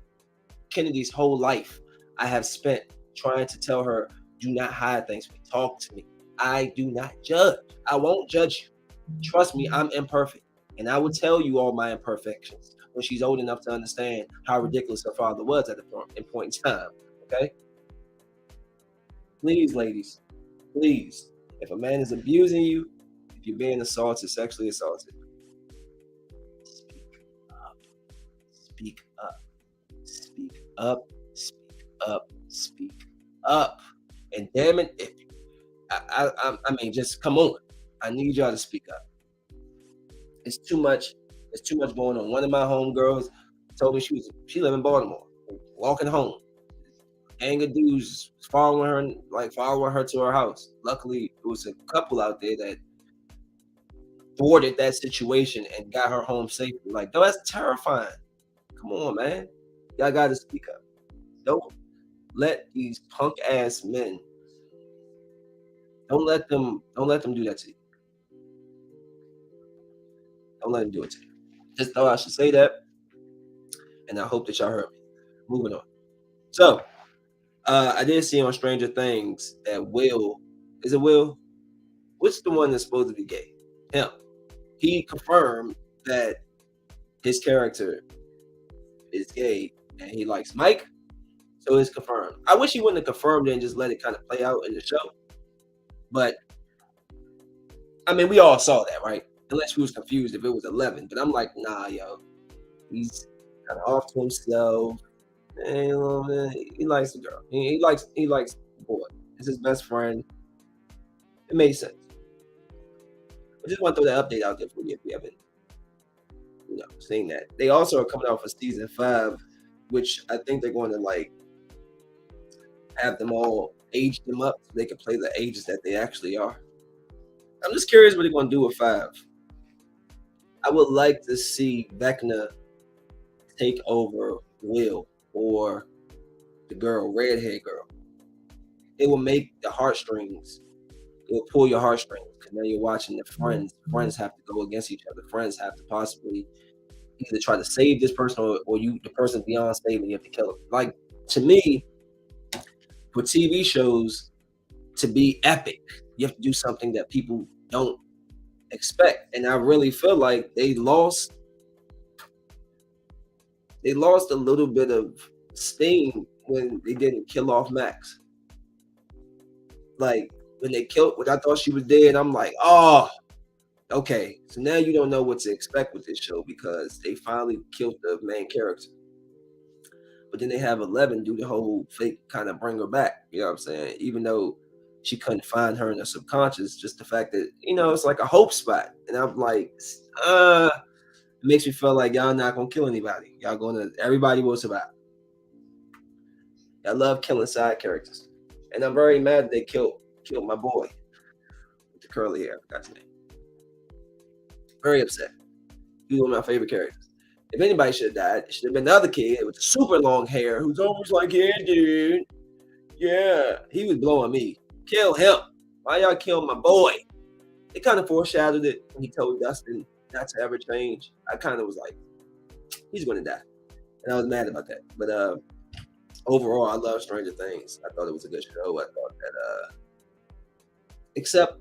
Kennedy's whole life I have spent trying to tell her, do not hide things from me. Talk to me. I do not judge. I won't judge you. Trust me, I'm imperfect. And I will tell you all my imperfections when she's old enough to understand how ridiculous her father was at the point in time. Okay? Please, ladies, please. If a man is abusing you, if you're being assaulted, sexually assaulted, speak up. Speak up. Speak up. Speak up. Speak up. And damn it, if I mean, just come on. I need y'all to speak up. It's too much. It's too much going on. One of my homegirls told me she live in Baltimore, walking home. Gang of dudes following her to her house. Luckily, it was a couple out there that thwarted that situation and got her home safely. Like, no, that's terrifying. Come on, man. Y'all got to speak up. Don't let these punk ass men. Don't let them do that to you. Don't let them do it to you. Just thought I should say that, and I hope that y'all heard me. Moving on. So, I did see on Stranger Things that Will, is it Will? What's the one that's supposed to be gay? Him. He confirmed that his character is gay and he likes Mike. So it's confirmed. I wish he wouldn't have confirmed it and just let it kind of play out in the show. But I mean, we all saw that, right? Unless we was confused if it was 11. But I'm like, nah, yo. He's kind of off to himself. And, you know, man, he likes the girl. He likes the boy. It's his best friend. It made sense. I just want to throw that update out there for you if you haven't seeing that. They also are coming out for season 5, which I think they're going to like have them all age them up so they can play the ages that they actually are. I'm just curious what they're going to do with 5. I would like to see Vecna take over Will or the girl, redhead girl. It will make the heartstrings. It will pull your heartstrings because now you're watching the friends. Friends have to go against each other. Friends have to possibly either try to save this person or you, the person beyond saving, you have to kill him. Like to me, for TV shows to be epic, you have to do something that people don't expect. And I really feel like they lost a little bit of steam when they didn't kill off Max. Like when they killed when I thought she was dead, I'm like, oh, okay. So now you don't know what to expect with this show because they finally killed the main character. But then they have 11 do the whole fake kind of bring her back. You know what I'm saying? Even though she couldn't find her in her subconscious, just the fact that, it's like a hope spot. And I'm like, it makes me feel like y'all not gonna kill anybody. Everybody will survive. I love killing side characters. And I'm very mad they killed my boy with the curly hair. I forgot his name. Very upset. He was one of my favorite characters. If anybody should have died, it should have been the other kid with super long hair who's almost like, yeah, dude. Yeah. He was blowing me. Kill him. Why y'all kill my boy? It kind of foreshadowed it when he told Dustin not to ever change. I kind of was like, he's going to die. And I was mad about that. But overall, I love Stranger Things. I thought it was a good show. I thought that, except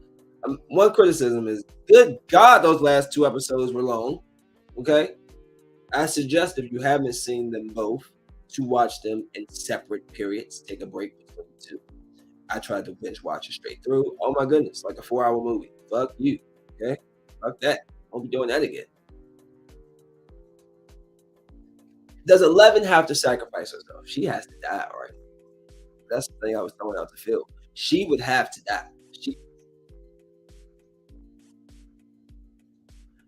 one criticism is, good God, those last 2 episodes were long. Okay? I suggest if you haven't seen them both to watch them in separate periods. Take a break between the 2. I tried to binge watch it straight through. Oh my goodness, like a 4-hour movie. Fuck you. Okay? Fuck that. Won't be doing that again. Does 11 have to sacrifice herself? She has to die, right? That's the thing I was throwing out the field. She would have to die.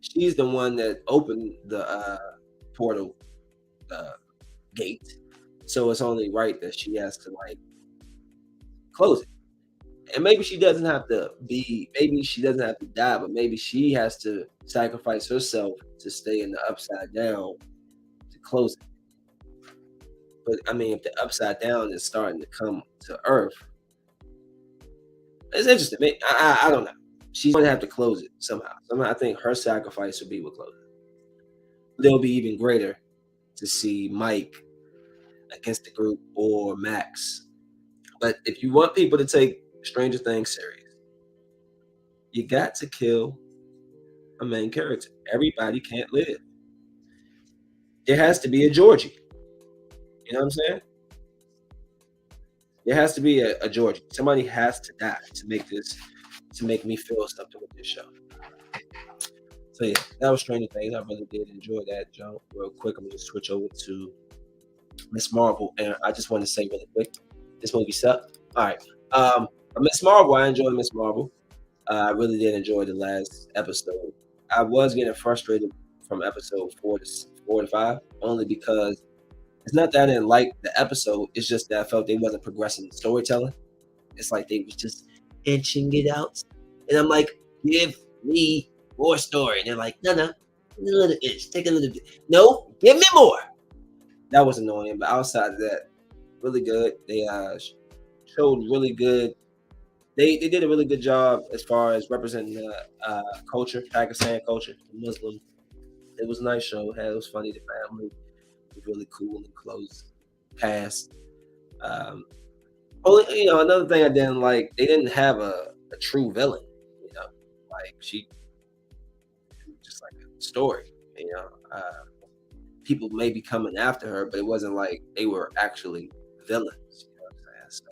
She's the one that opened the portal gate. So it's only right that she has to like close it. And maybe she doesn't have to die, but maybe she has to sacrifice herself to stay in the upside down to close it. But I mean, if the upside down is starting to come to Earth, it's interesting. I don't know. She's going to have to close it somehow. I think her sacrifice would be what closes it. It'll be even greater to see Mike against the group or Max. But if you want people to take Stranger Things serious, you got to kill a main character. Everybody can't live. There has to be a Georgie. You know what I'm saying? There has to be a Georgie. Somebody has to die to make me feel something with this show. So yeah, that was Stranger Things. I really did enjoy that, Joe. Real quick, I'm gonna switch over to Miss Marvel, and I just want to say really quick, this movie sucked. All right, Miss Marvel, I enjoyed Miss Marvel. I really did enjoy the last episode. I was getting frustrated from episode 4 to 5, only because it's not that I didn't like the episode. It's just that I felt they wasn't progressing the storytelling. It's like they was just inching it out, and I'm like, give me more story. And they're like, no, a little inch, take a little bit. No, give me more. That was annoying, but outside of that, really good. They showed really good. They did a really good job as far as representing the culture, Pakistan culture, Muslim. It was a nice show. It was funny. The family was really cool and close cast. Another thing I didn't like, they didn't have a true villain. Like she just like a story. People may be coming after her, but it wasn't like they were actually villains. You know what I'm saying? So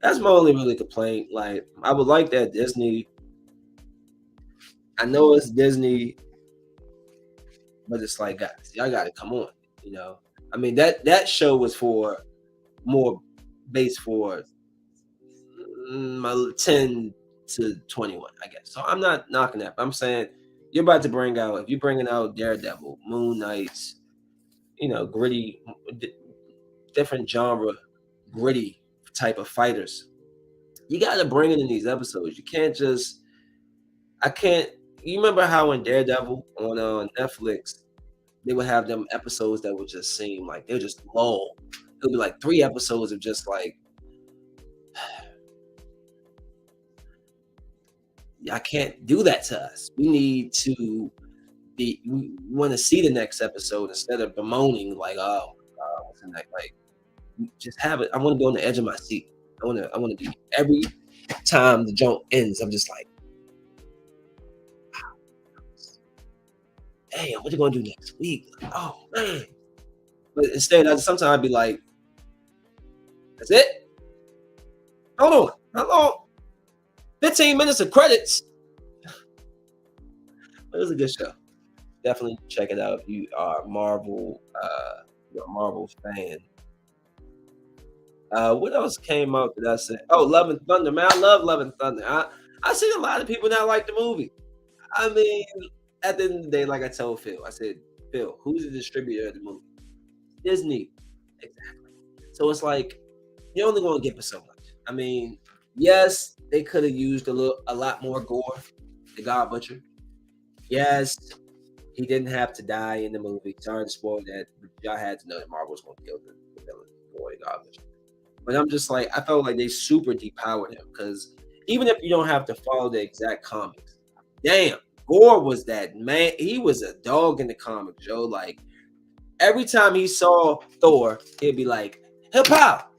that's my only really complaint. Like, I would like that Disney. I know it's Disney, but it's like, guys, y'all got to come on. I mean that show was for more based for my 10 to 21, I guess. So I'm not knocking that, but I'm saying you're about to bring out, if you're bringing out Daredevil, Moon Knights, gritty, different genre, gritty type of fighters. You got to bring it in these episodes. You can't just, I can't. You remember how in Daredevil on Netflix, they would have them episodes that would just seem like they're just low. It'll be like 3 episodes of just like, I can't do that to us. We need to we want to see the next episode instead of bemoaning like, oh my God, what's the next? Like, just have it. I want to be on the edge of my seat. I want to be every time the joint ends. I'm just like, damn, what you gonna do next week? Oh man. But instead, sometimes I'd be like, that's it? Hold on. How long? 15 minutes of credits. It was a good show. Definitely check it out if you are you're a Marvel fan. What else came out that I said? Oh, Love and Thunder, man. I love Love and Thunder. I seen a lot of people not like the movie. I mean, at the end of the day, like I told Phil, I said, Phil, who's the distributor of the movie? Disney. Exactly. So it's like you're only going to get for so much. I mean, yes, they could have used a lot more gore. The God Butcher. Yes, he didn't have to die in the movie. Sorry to spoil that, but y'all had to know that Marvel was going to kill the villain for the God Butcher. But I'm just like, I felt like they super depowered him because even if you don't have to follow the exact comics, damn, Gore was that man. He was a dog in the comics, Joe. Like every time he saw Thor, he'd be like, "Hip hop,"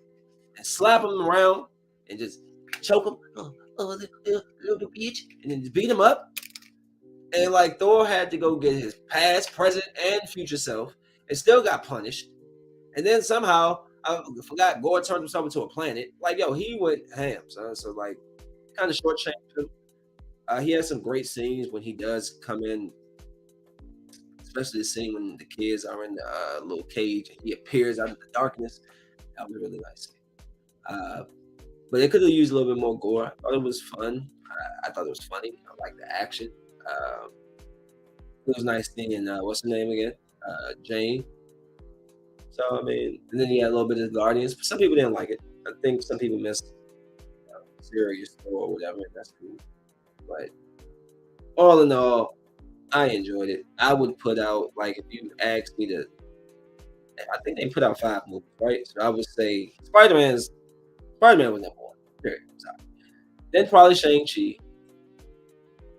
and slap him around and just choke him, little bitch, and then just beat him up. And like Thor had to go get his past, present, and future self, and still got punished. And then somehow I forgot Gore turned himself into a planet. Like yo, he went ham, son. So like, kind of shortchanged him. He has some great scenes when he does come in, especially the scene when the kids are in the little cage and he appears out of the darkness. That was a really nice scene. Uh, but it could have used a little bit more gore. I thought it was fun. I thought it was funny. I like the action. It was nice seeing what's her name again? Jane. So I mean, and then he had a little bit of Guardians. But some people didn't like it. I think some people missed serious or whatever. And that's cool. But all in all, I enjoyed it. I would put out like if you asked me to, I think they put out 5 movies, right? So I would say Spider-Man was number one. Period. Sorry. Then probably Shang-Chi,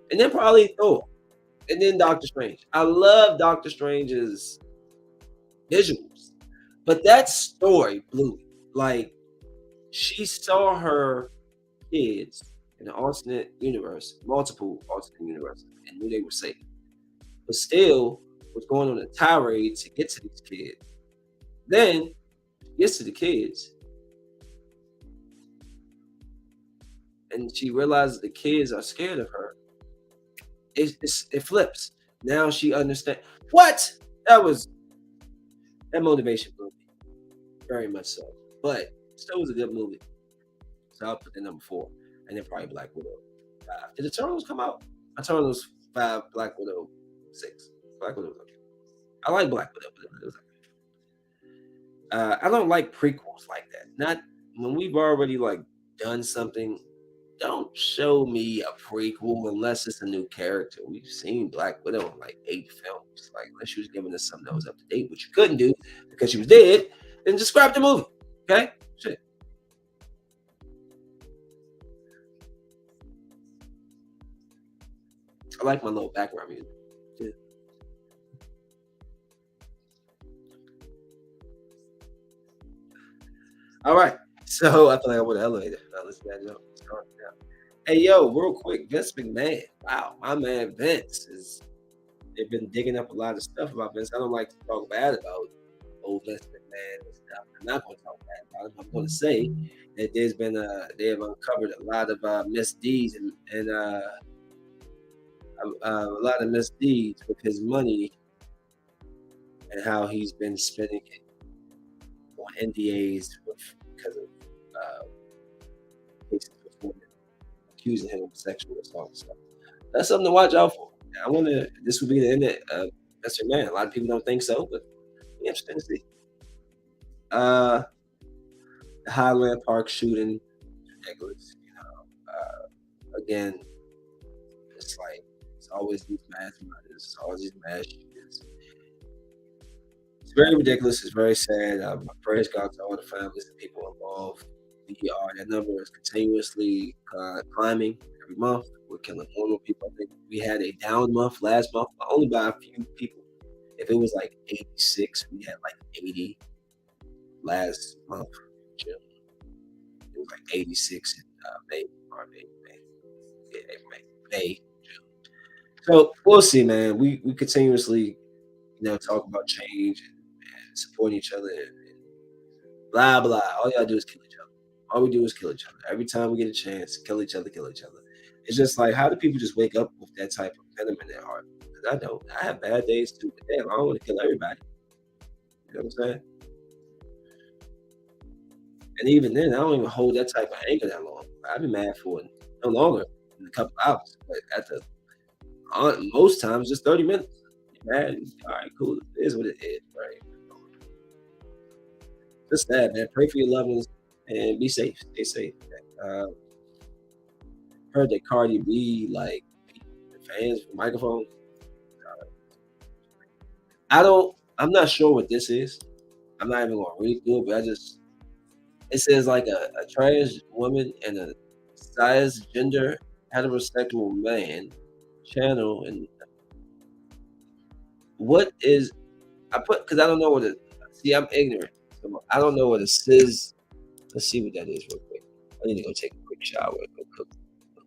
and then probably Thor, and then Doctor Strange. I love Doctor Strange's visuals, but that story blew me. Like she saw her kids in an alternate universe, multiple alternate universes, and knew they were safe, but still was going on a tirade to get to these kids. Then gets to the kids, and she realizes the kids are scared of her. It flips. Now she understands what that motivation movie, very much so. But still was a good movie. So I'll put the number 4, and then probably Black Widow 5. Did Eternals come out? Eternals 5, Black Widow 6. Black Widow was okay. I like Black Widow, but it was okay. I don't like prequels like that. Not when we've already like done something. Don't show me a prequel unless it's a new character. We've seen Black Widow in like 8 films. Like, unless she was giving us something that was up to date, which you couldn't do because she was dead, then just scrap the movie. Okay? Shit. I like my little background music. Yeah. All right. So I feel like I want an elevator. Now let's get it up. Hey yo, real quick, Vince McMahon. Wow, my man Vince is. They've been digging up a lot of stuff about Vince. I don't like to talk bad about old Vince McMahon and stuff. I'm not going to talk bad about him. I'm going to say that they have uncovered a lot of misdeeds and a lot of misdeeds with his money and how he's been spending it on NDAs because of cases with women accusing him of sexual assault and stuff. That's something to watch out for. I wonder, this would be the end of Mr. Man. A lot of people don't think so, but interesting to see. Uh, the Highland Park shooting, ridiculous. Again, it's like it's always these mass murders, it's always these mass shootings. It's very ridiculous. It's very sad. My prayers go out to all the families and people involved. That number is continuously climbing every month. We're killing more and more people. I think we had a down month last month, but only by a few people. If it was like 86, we had like 80 last month. June. It was like 86 in May, or May, yeah, May, June. So we'll see, man. We continuously, talk about change and support each other and blah blah. All y'all do is kill each other. All we do is kill each other. Every time we get a chance, kill each other, kill each other. It's just like, how do people just wake up with that type of venom in their heart? Because I don't. I have bad days too. But damn, I don't want to kill everybody. You know what I'm saying? And even then, I don't even hold that type of anger that long. I've been mad for it no longer in a couple hours. But at the most times, just 30 minutes. You're mad. All right, cool. It is what it is, right? Just that, man. Pray for your loved ones and be safe. Stay safe. Uh, Heard that Cardi B like beat the fans for microphones. I don't. I'm not sure what this is. I'm not even gonna read through it, but it says like a trans woman and a cisgender heterosexual man channel. And what is, I put, because I don't know what it, see, I'm ignorant. So I don't know what a cis, let's see what that is real quick. I need to go take a quick shower and go cook.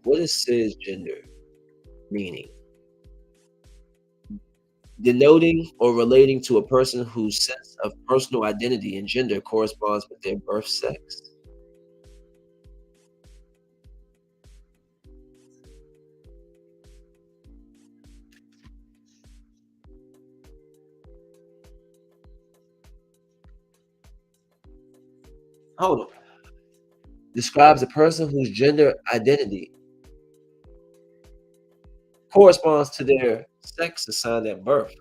What is cisgender meaning? Denoting or relating to a person whose sense of personal identity and gender corresponds with their birth sex. Hold on. Describes a person whose gender identity corresponds to their sex assigned at birth.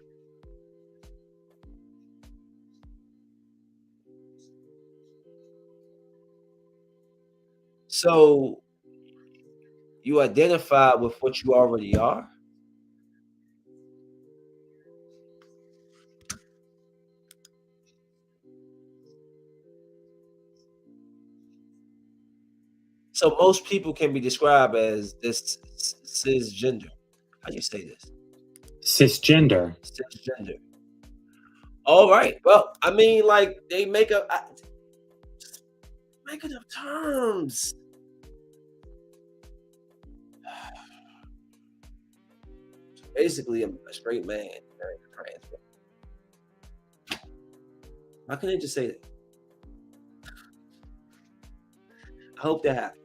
So you identify with what you already are. So most people can be described as this cisgender. How do you say this? Cisgender. Cisgender. All right. Well, I mean, like they make up terms. Basically, a straight man marrying a trans woman. How can they just say that? I hope that happens.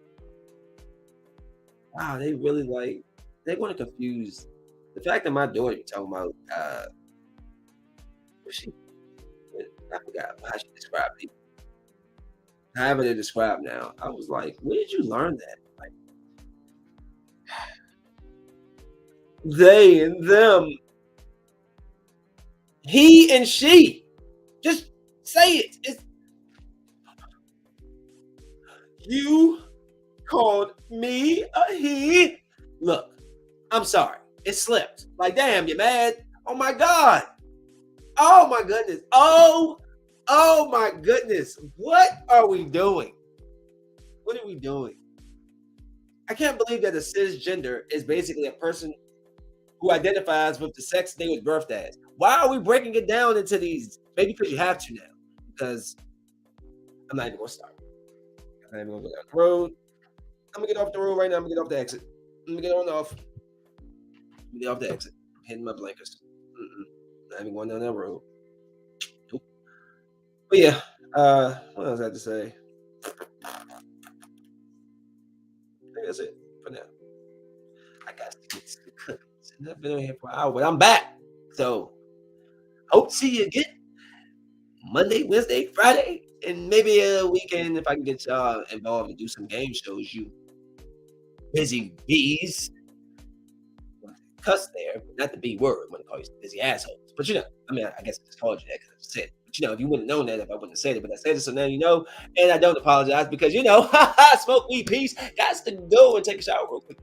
Wow, they really they want to confuse the fact that my daughter talking about what she, I forgot how she described people. However they describe now. I was like, where did you learn that? Like they and them, he and she. Just say it. It's you called me a he. Look, I'm sorry. It slipped. Like, damn, you mad? Oh my God. Oh my goodness. Oh my goodness. What are we doing? What are we doing? I can't believe that a cisgender is basically a person who identifies with the sex they was birthed as. Why are we breaking it down into these? Maybe because you have to now. Because I'm not even gonna start. I'm not even gonna go down the road. I'm gonna get off the road right now. I'm gonna get off the exit. I'm gonna get on off. I'm gonna get off the exit. I'm hitting my blankets. Not even going down that road. Nope. But yeah, what else I have to say? I think that's it for now. I got to get to the cooking. I've been on here for an hour, but I'm back. So hope to see you again Monday, Wednesday, Friday, and maybe a weekend if I can get y'all involved and do some game shows. You busy bees. cuss there, but not the B word. I wouldn't call you busy assholes. But I mean, I guess I just called you that because I just said it. But if you wouldn't have known that if I wouldn't have said it. But I said it, so now you know. And I don't apologize because smoke weed, peace. Got to go and take a shower real quick.